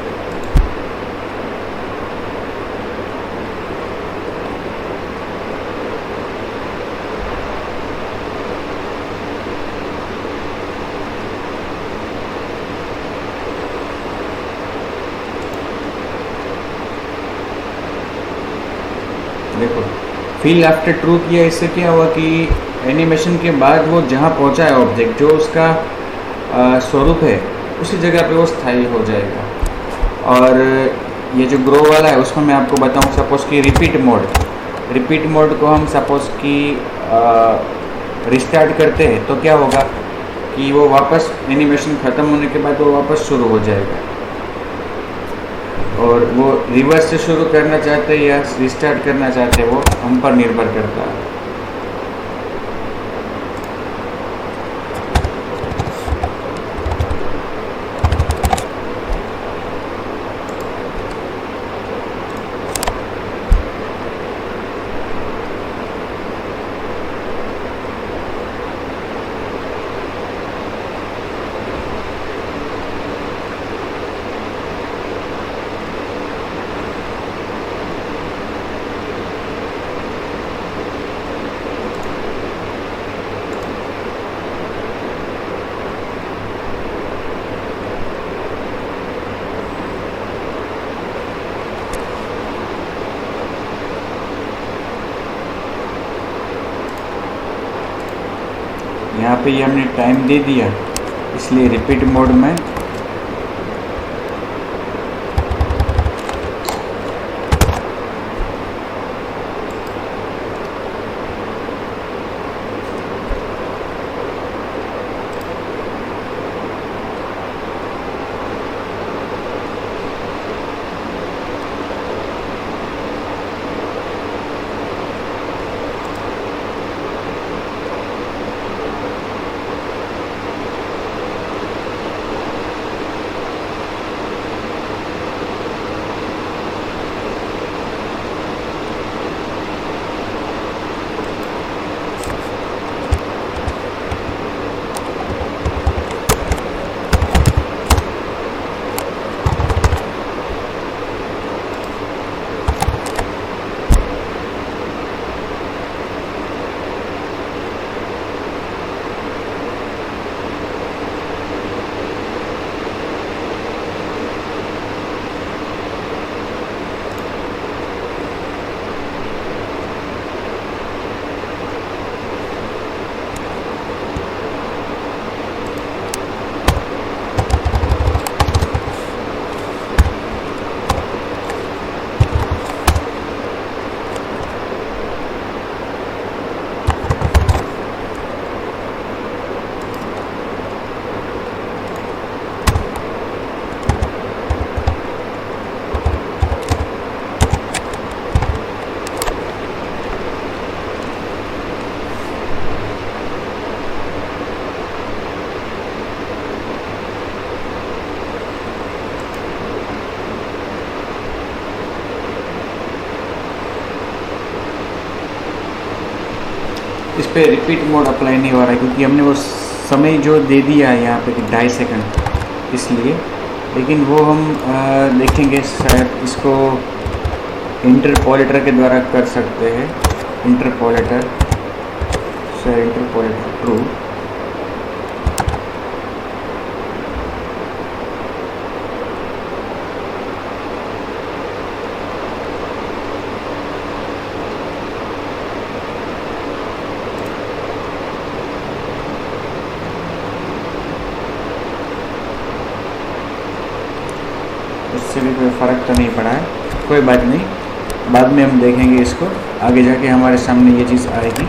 देखो, फील आफ्टर ट्रू किया, इससे क्या हुआ कि एनिमेशन के बाद वो जहाँ पहुँचा है ऑब्जेक्ट, जो उसका स्वरूप है उसी जगह पे वो स्थायी हो जाएगा। और ये जो ग्रो वाला है उसमें मैं आपको बताऊँ, सपोज़ कि रिपीट मोड को हम सपोज़ कि रिस्टार्ट करते हैं तो क्या होगा कि वो वापस एनिमेशन ख़त्म होने के बाद वो वापस शुरू हो जाएगा। और वो रिवर्स से शुरू करना चाहते हैं या रिस्टार्ट करना चाहते हैं, वो हम पर निर्भर करता है। यहाँ पे ये हमने टाइम दे दिया, इसलिए रिपीट मोड में इस पर रिपीट मोड अप्लाई नहीं हो रहा है क्योंकि हमने वो समय जो दे दिया है यहाँ पे कि 2.5 सेकंड, इसलिए। लेकिन वो हम देखेंगे शायद इसको इंटरपोलेटर के द्वारा कर सकते हैं। Interpolator, sir interpolator true. उससे भी कोई फ़र्क तो नहीं पड़ा है, कोई बात नहीं, बाद में हम देखेंगे इसको, आगे जाके हमारे सामने ये चीज़ आएगी।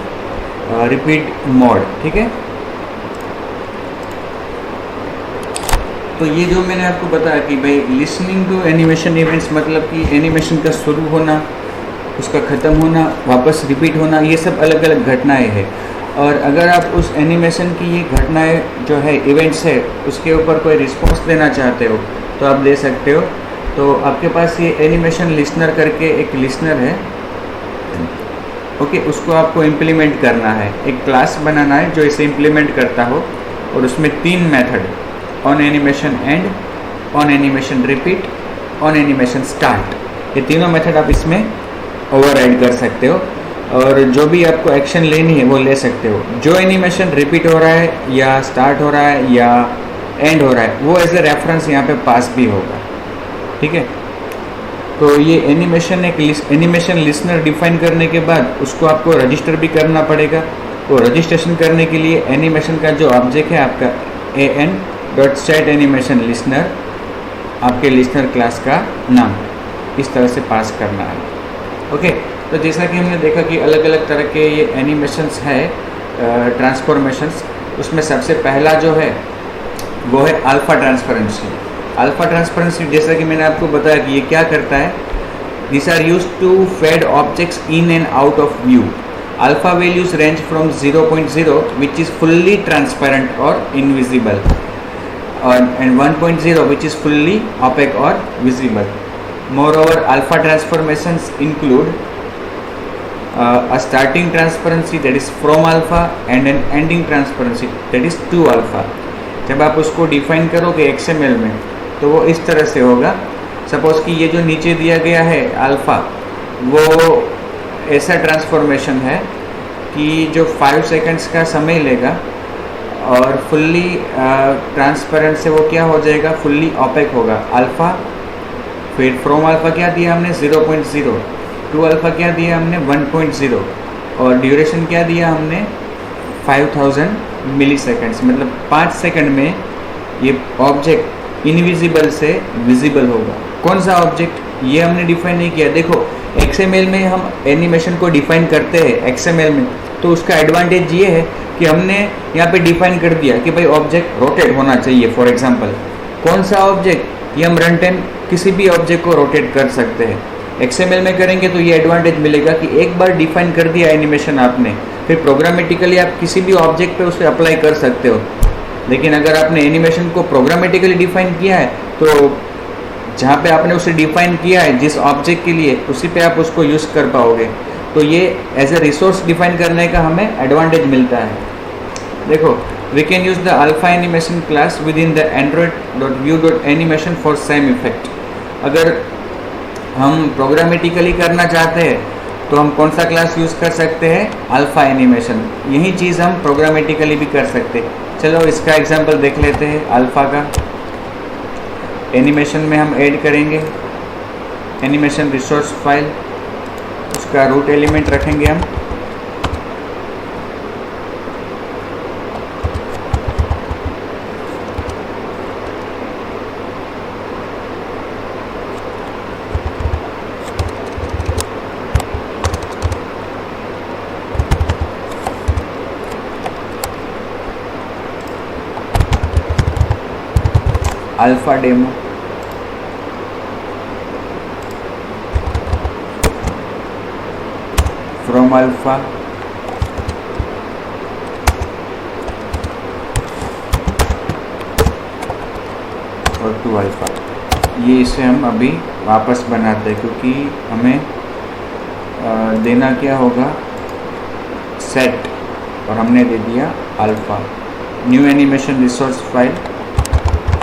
रिपीट मोड, ठीक है। तो ये जो मैंने आपको बताया कि भाई लिसनिंग टू एनिमेशन इवेंट्स, मतलब कि एनिमेशन का शुरू होना, उसका ख़त्म होना, वापस रिपीट होना, ये सब अलग अलग घटनाएं हैं। और अगर आप उस एनिमेशन की ये घटनाएं जो है, इवेंट्स है, उसके ऊपर कोई रिस्पॉन्स देना चाहते हो तो आप दे सकते हो। तो आपके पास ये एनिमेशन लिसनर करके एक लिसनर है, ओके, उसको आपको इम्प्लीमेंट करना है। एक क्लास बनाना है जो इसे इम्प्लीमेंट करता हो, और उसमें 3 method, on animation and, on animation repeat, on animation start, ये तीनों मेथड आप इसमें ओवरराइड कर सकते हो। और जो भी आपको एक्शन लेनी है वो ले सकते हो। जो एनिमेशन रिपीट हो रहा है या स्टार्ट हो रहा है या एंड हो रहा है, वो एज ए रेफरेंस यहाँ पे पास भी होगा, ठीक है। तो ये एनिमेशन एक एनिमेशन लिसनर डिफाइन करने के बाद उसको आपको रजिस्टर भी करना पड़ेगा। तो रजिस्ट्रेशन करने के लिए एनिमेशन का जो ऑब्जेक्ट है आपका an.set एनिमेशन लिसनर, आपके लिसनर क्लास का नाम इस तरह से पास करना है, ओके। तो जैसा कि हमने देखा कि अलग अलग तरह के ये एनिमेशंस है, ट्रांसफॉर्मेशंस। उसमें सबसे पहला जो है वो है अल्फ़ा ट्रांसपेरेंसी। अल्फ़ा ट्रांसपेरेंसी, जैसा कि मैंने आपको बताया कि ये क्या करता है, this are used to fade objects in and out of view. Alpha values range from 0.0 which is fully transparent और invisible, and 1.0 which is fully opaque or visible. Moreover, alpha transformations include a starting transparency that is from alpha and an ending transparency that is to alpha. जब आप उसको define करोगे XML में तो वो इस तरह से होगा। सपोज कि ये जो नीचे दिया गया है अल्फ़ा, वो ऐसा ट्रांसफॉर्मेशन है कि जो 5 सेकंड्स का समय लेगा और फुल्ली ट्रांसपेरेंट से वो क्या हो जाएगा, फुल्ली ऑपेक होगा अल्फ़ा। फिर फ्रॉम अल्फ़ा क्या दिया हमने 0.0, टू अल्फ़ा क्या दिया हमने 1.0, और ड्यूरेशन क्या दिया हमने 5000 मिली सेकेंड्स, मतलब 5 सेकंड में ये ऑब्जेक्ट इनविजिबल से विजिबल होगा। कौन सा ऑब्जेक्ट, ये हमने डिफाइन नहीं किया। देखो XML में हम एनिमेशन को डिफाइन करते हैं XML में, तो उसका एडवांटेज ये है कि हमने यहाँ पे डिफाइन कर दिया कि भाई ऑब्जेक्ट रोटेट होना चाहिए। फॉर एग्जांपल कौन सा ऑब्जेक्ट, ये हम रन टाइम किसी भी ऑब्जेक्ट को रोटेट कर सकते हैं। XML में करेंगे तो ये एडवांटेज मिलेगा कि एक बार डिफाइन कर दिया एनिमेशन आपने, फिर प्रोग्रामेटिकली आप किसी भी ऑब्जेक्ट पे उसे अप्लाई कर सकते हो। लेकिन अगर आपने एनिमेशन को प्रोग्रामेटिकली डिफाइन किया है तो जहाँ पे आपने उसे डिफाइन किया है जिस ऑब्जेक्ट के लिए, उसी पे आप उसको यूज़ कर पाओगे। तो ये एज ए रिसोर्स डिफाइन करने का हमें एडवांटेज मिलता है। देखो, we can use the alpha animation class within the android.view.animation for same effect. अगर हम प्रोग्रामेटिकली करना चाहते हैं तो हम कौन सा क्लास यूज़ कर सकते हैं, अल्फा एनिमेशन। यही चीज़ हम प्रोग्रामेटिकली भी कर सकते हैं। चलो इसका एग्जांपल देख लेते हैं। अल्फा का एनिमेशन में हम ऐड करेंगे एनिमेशन रिसोर्स फाइल, उसका रूट एलिमेंट रखेंगे हम। अल्फा डेमो, फ्रॉम अल्फा, और टू अल्फा। ये इसे हम अभी वापस बनाते हैं क्योंकि हमें देना क्या होगा, सेट और हमने दे दिया alpha. New animation resource file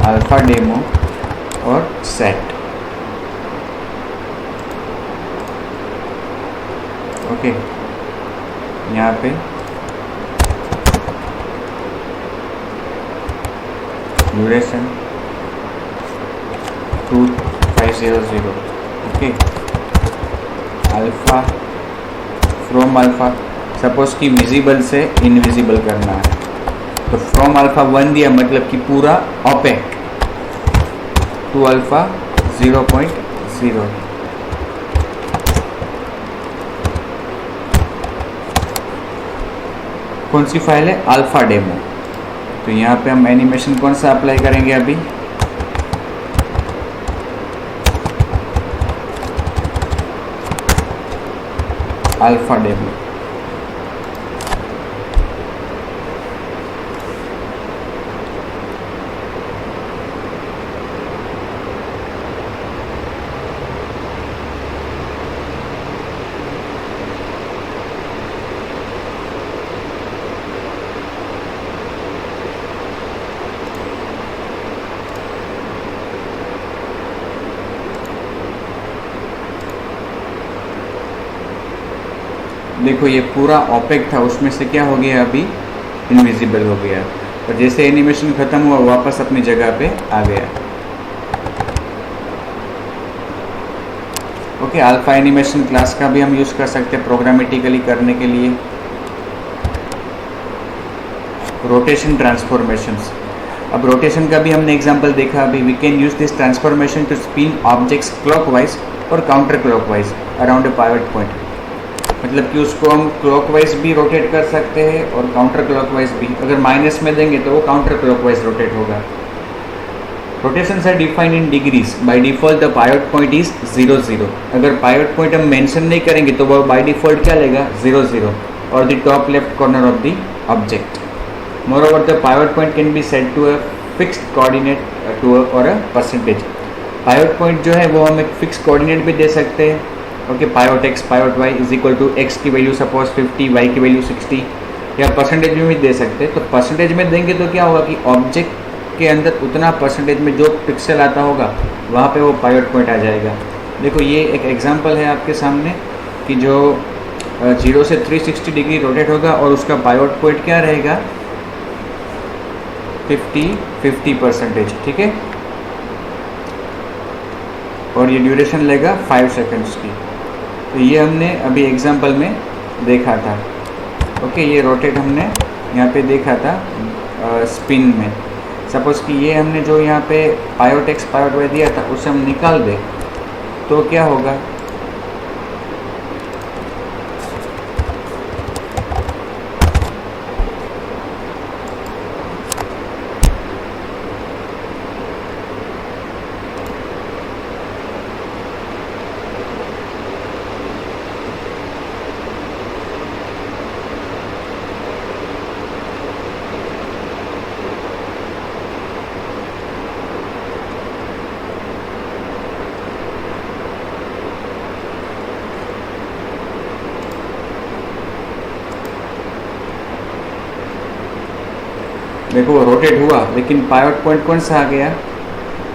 alpha demo और सेट। ओके, यहाँ पे duration 2500। Okay, alpha from alpha, suppose कि विजिबल से इनविजिबल करना है तो फ्रॉम अल्फ़ा 1 दिया, मतलब कि पूरा ओपेक, टू अल्फ़ा 0.0। कौन सी फाइल है? Alpha demo. तो यहाँ पे हम एनिमेशन कौन सा अप्लाई करेंगे अभी? Alpha demo. देखो ये पूरा ओपेक था, उसमें से क्या हो गया अभी? इनविजिबल हो गया। और जैसे एनिमेशन ख़त्म हुआ वापस अपनी जगह पे आ गया। ओके, अल्फ़ा एनिमेशन क्लास का भी हम यूज़ कर सकते हैं प्रोग्रामेटिकली करने के लिए। रोटेशन ट्रांसफॉर्मेशंस, अब रोटेशन का भी हमने एग्जांपल देखा अभी। We can use this transformation to spin objects clockwise और counter clockwise around a pivot point. मतलब कि उसको हम क्लॉकवाइज भी रोटेट कर सकते हैं और काउंटर क्लॉकवाइज भी। अगर माइनस में देंगे तो वो काउंटर क्लॉकवाइज रोटेट होगा। Rotations are defined in degrees. By default the pivot point is 0 0। अगर पाइवट पॉइंट हम मेंशन नहीं करेंगे तो वो बाय डिफॉल्ट क्या लेगा? 0 0 और the top left corner of the object. Moreover the pivot point can be set to a fixed coordinate to और अ परसेंटेज। पाइवट पॉइंट जो है वो हम एक फिक्स कोऑर्डिनेट भी दे सकते हैं। Okay, pivot x pivot y is equal to x की वैल्यू सपोज 50, वाई की वैल्यू 60, या परसेंटेज में भी दे सकते हैं। तो परसेंटेज में देंगे तो क्या होगा कि ऑब्जेक्ट के अंदर उतना परसेंटेज में जो पिक्सल आता होगा वहाँ पे वो पाइवट पॉइंट आ जाएगा। देखो ये एक एग्जांपल है आपके सामने कि जो 0 से 360 डिग्री रोटेट होगा और उसका पाइवट पॉइंट क्या रहेगा? 50% ठीक है, और ये ड्यूरेशन लेगा 5 सेकंड्स की। तो ये हमने अभी एग्जांपल में देखा था। ओके, ये रोटेट हमने यहाँ पे देखा था स्पिन में। सपोज़ कि ये हमने जो यहाँ पे पाइवट एक्स पाइवट वाई दिया था उसे हम निकाल दें तो क्या होगा? देखो वो रोटेट हुआ लेकिन पाइवट पॉइंट कौन सा आ गया?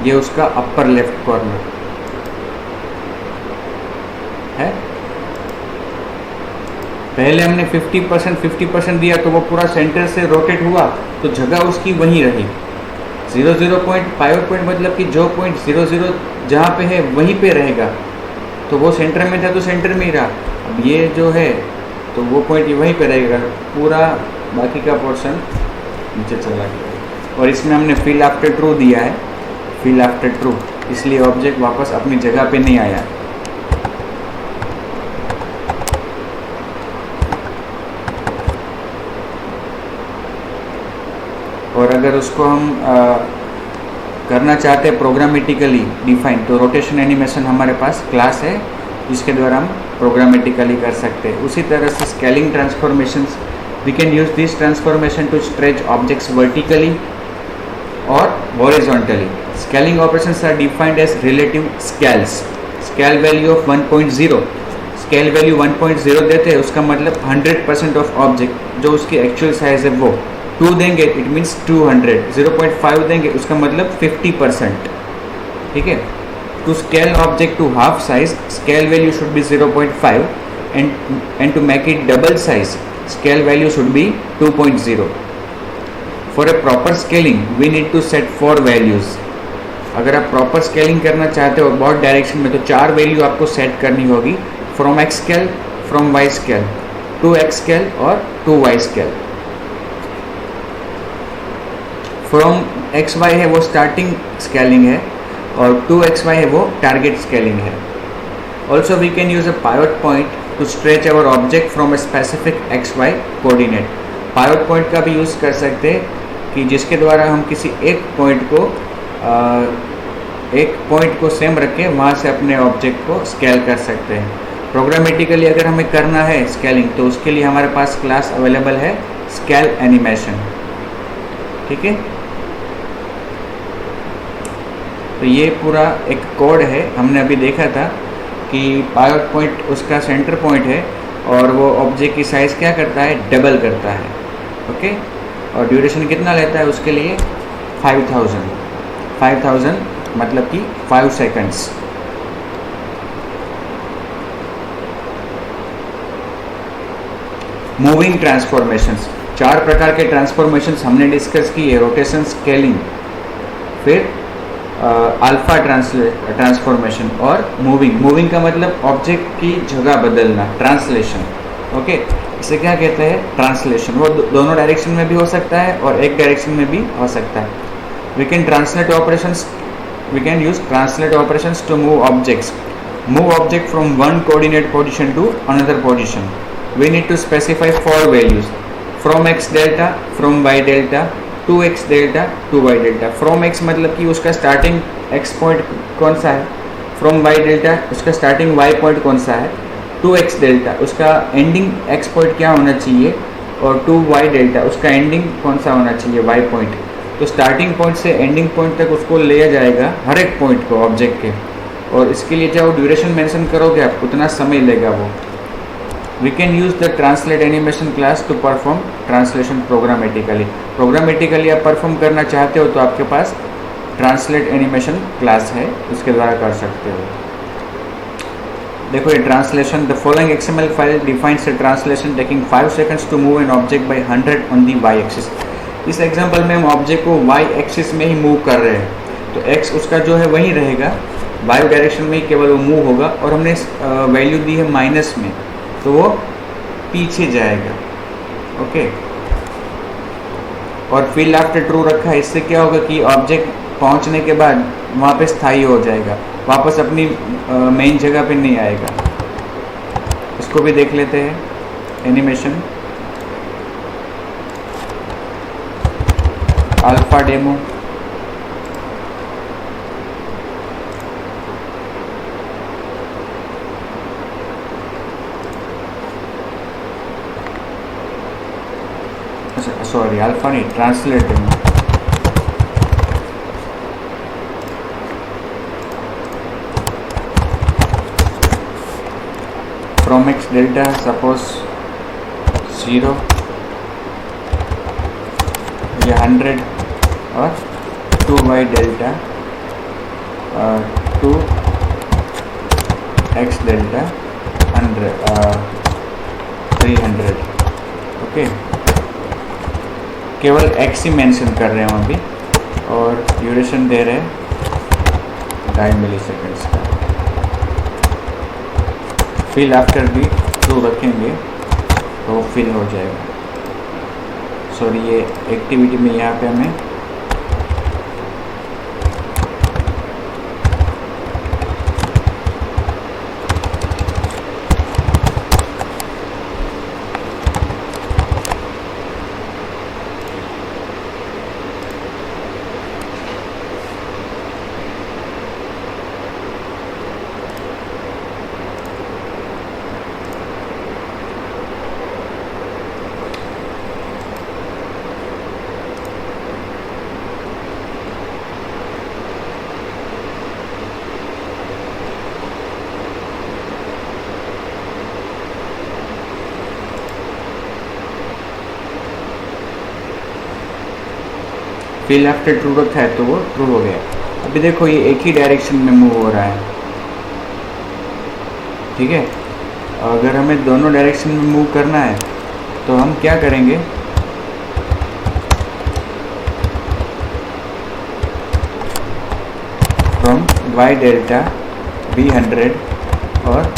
ये उसका अपर लेफ्ट कॉर्नर है। पहले हमने 50% दिया तो वो पूरा सेंटर से रोटेट हुआ तो जगह उसकी वहीं रही। 0 पॉइंट पाइवट पॉइंट मतलब कि जो पॉइंट 0 जहाँ पे है वहीं पे रहेगा। तो वो सेंटर में था तो सेंटर में ही रहा। अब ये जो है तो वो पॉइंट वहीं पे रहेगा, पूरा बाकी का पोर्शन नीचे चला गया। और इसमें हमने फिल आफ्टर ट्रू दिया है, फिल आफ्टर ट्रू, इसलिए ऑब्जेक्ट वापस अपनी जगह पे नहीं आया। और अगर उसको हम करना चाहते हैं प्रोग्रामेटिकली डिफाइन तो रोटेशन एनिमेशन हमारे पास क्लास है जिसके द्वारा हम प्रोग्रामेटिकली कर सकते हैं। उसी तरह से scaling transformations, we can use this transformation to stretch objects vertically or horizontally. Scaling operations are defined as relative scales. Scale value of 1.0 scale value 1.0 देते हैं, उसका मतलब 100% ऑफ ऑब्जेक्ट जो उसकी एक्चुअल साइज है वो 2 देंगे, इट मीन्स 200. 0.5 देंगे, उसका मतलब 50%. ठीक है. To scale object to half size, scale value should be 0.5 and to make it double size, scale value should be 2.0. For a proper scaling we need to set 4 values. अगर आप proper scaling करना चाहते हो बहुत direction में तो 4 value आपको set करनी होगी. From X scale, from Y scale, to X scale और to Y scale. From X Y है वो स्टार्टिंग स्केलिंग है और टू एक्स वाई है वो टारगेट स्केलिंग है. Also we can use a pivot point to stretch our object from a specific x y coordinate. Pivot point का भी use कर सकते हैं कि जिसके द्वारा हम किसी एक पॉइंट को सेम रख के वहाँ से अपने ऑब्जेक्ट को स्केल कर सकते हैं. प्रोग्रामेटिकली अगर हमें करना है स्केलिंग तो उसके लिए हमारे पास क्लास अवेलेबल है स्केल एनिमेशन. ठीक है. तो ये पूरा एक कोड है, हमने अभी देखा था कि पाइवट पॉइंट उसका सेंटर पॉइंट है और वो ऑब्जेक्ट की साइज़ क्या करता है, डबल करता है. ओके. और ड्यूरेशन कितना लेता है उसके लिए 5000 मतलब कि 5 सेकंड्स. मूविंग ट्रांसफॉर्मेशंस, 4 प्रकार के ट्रांसफॉर्मेशंस हमने डिस्कस किए. रोटेशन, स्केलिंग, फिर अल्फा ट्रांसफॉर्मेशन और मूविंग का मतलब ऑब्जेक्ट की जगह बदलना, ट्रांसलेशन. ओके. इसे क्या कहते हैं, ट्रांसलेशन. वो दोनों डायरेक्शन में भी हो सकता है और एक डायरेक्शन में भी हो सकता है. We can use translate operations to move object from one coordinate position to another position. We need to specify 4 values. From x delta, from y delta, 2x delta, 2y delta. From x मतलब कि उसका starting x point कौन सा है, from y delta उसका starting y point कौन सा है, 2x डेल्टा उसका एंडिंग x पॉइंट क्या होना चाहिए और 2y डेल्टा उसका एंडिंग कौन सा होना चाहिए, y पॉइंट. तो स्टार्टिंग पॉइंट से एंडिंग पॉइंट तक उसको लिया जाएगा हर एक पॉइंट को ऑब्जेक्ट के. और इसके लिए जो ड्यूरेशन मेंशन करोगे आप उतना समय लेगा वो. We can use the translate animation class to perform translation programmatically. Programmatically आप परफॉर्म करना चाहते हो तो आपके पास translate animation class है, उसके द्वारा कर सकते हो. देखो ये translation, the following XML file defines a translation taking 5 seconds to move an object by 100 on the y axis. इस एग्जाम्पल में हम ऑब्जेक्ट को y एक्सिस में ही मूव कर रहे हैं तो x उसका जो है वही रहेगा, y डायरेक्शन में ही केवल वो मूव होगा. और हमने वैल्यू दी है माइनस में तो वो पीछे जाएगा. ओके. और फिल आफ्टर ट्रू रखा है, इससे क्या होगा कि ऑब्जेक्ट पहुंचने के बाद वहाँ पे स्थायी हो जाएगा, वापस अपनी मेन जगह पे नहीं आएगा. इसको भी देख लेते हैं animation. Alpha demo. Sorry alpha नहीं, translate demo. From x delta suppose 0 या 100 और 2y delta 2 x delta 300. Okay. केवल x ही मेंशन कर रहे हैं हम अभी और ड्यूरेशन दे रहे हैं 2.5 मिलीसेकेंड्स का. फिल आफ्टर भी ट्रू रखेंगे तो फिल हो जाएगा. सॉरी ये एक्टिविटी में यहाँ पे हमें फिल आफ्टर ट्रू रखा है तो वो ट्रू हो गया। अभी देखो ये एक ही डायरेक्शन में मूव हो रहा है, ठीक है। अगर हमें दोनों डायरेक्शन में मूव करना है तो हम क्या करेंगे, फ्रॉम y डेल्टा b 100 और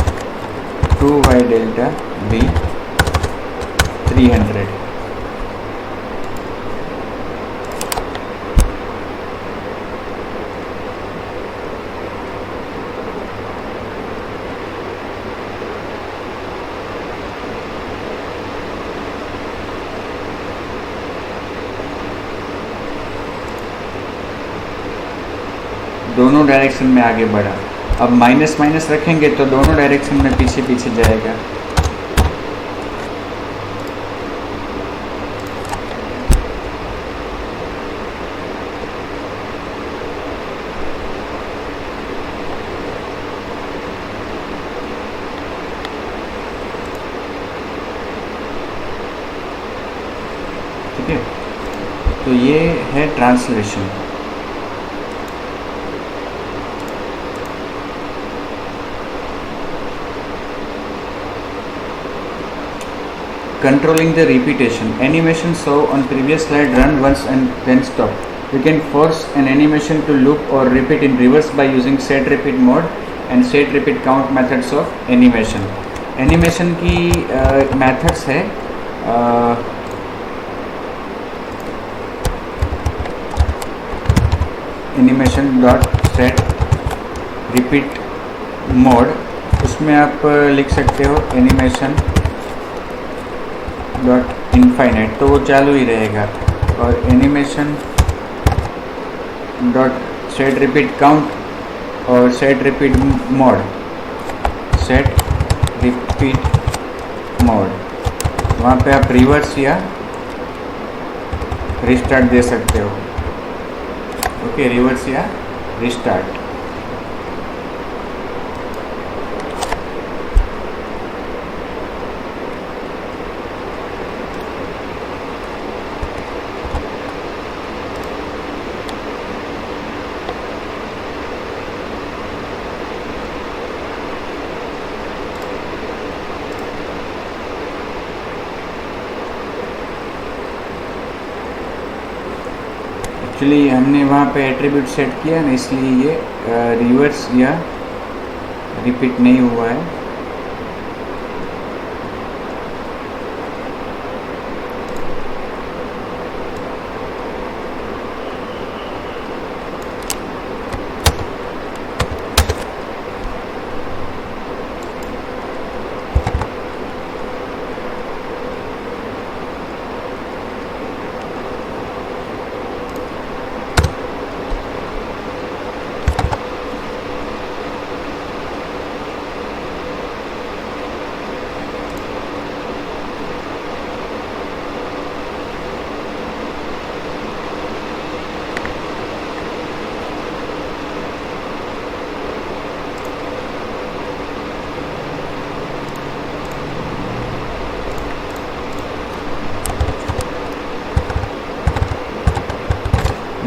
टू y डेल्टा b 300। दोनों डायरेक्शन में आगे बढ़ा। अब माइनस माइनस रखेंगे तो दोनों डायरेक्शन में पीछे पीछे जाएगा। ठीक है, तो ये है translation. Controlling the repetition. Animation saw on previous slide run once and then stop. You can force an animation to loop or repeat in reverse by using set repeat mode and set repeat count methods of animation. Animation की methods है animation dot set repeat mode, उसमें आप लिख सकते हो animation dot infinite, तो वो चालू ही रहेगा। और animation dot set repeat count और set repeat mode, set repeat mode, वहाँ पे आप रिवर्स या रिस्टार्ट दे सकते हो। ओके, रिवर्स या रिस्टार्ट। एक्चुअली हमने वहाँ पे एट्रीब्यूट सेट किया ना, इसलिए ये रिवर्स या रिपीट नहीं हुआ है।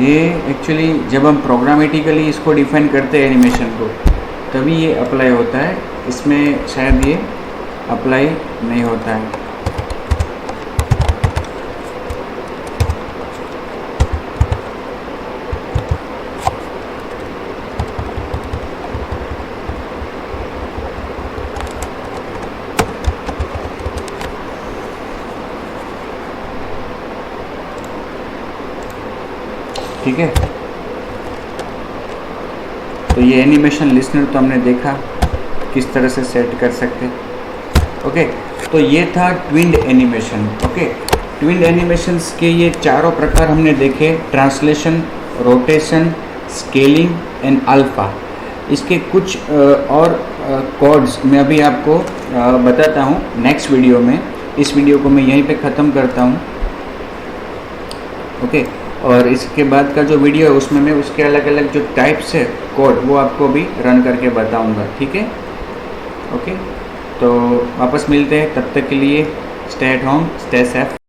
ये एक्चुअली जब हम प्रोग्रामेटिकली इसको डिफाइन करते हैं एनिमेशन को, तभी ये अप्लाई होता है, इसमें शायद ये अप्लाई नहीं होता है। ठीक है, तो ये एनिमेशन लिसनर तो हमने देखा किस तरह से सेट कर सकते। ओके, तो ये था ट्विन्ड एनिमेशन। ओके, ट्विन्ड एनिमेशंस के ये चारों प्रकार हमने देखे, translation, rotation, scaling and alpha. इसके कुछ और कोड्स मैं अभी आपको बताता हूँ नेक्स्ट वीडियो में। इस वीडियो को मैं यहीं पे ख़त्म करता हूँ। ओके, और इसके बाद का जो वीडियो है उसमें मैं उसके अलग अलग जो टाइप्स है कोड वो आपको भी रन करके बताऊंगा। ठीक है, ओके, तो वापस मिलते हैं, तब तक के लिए stay at home, stay safe.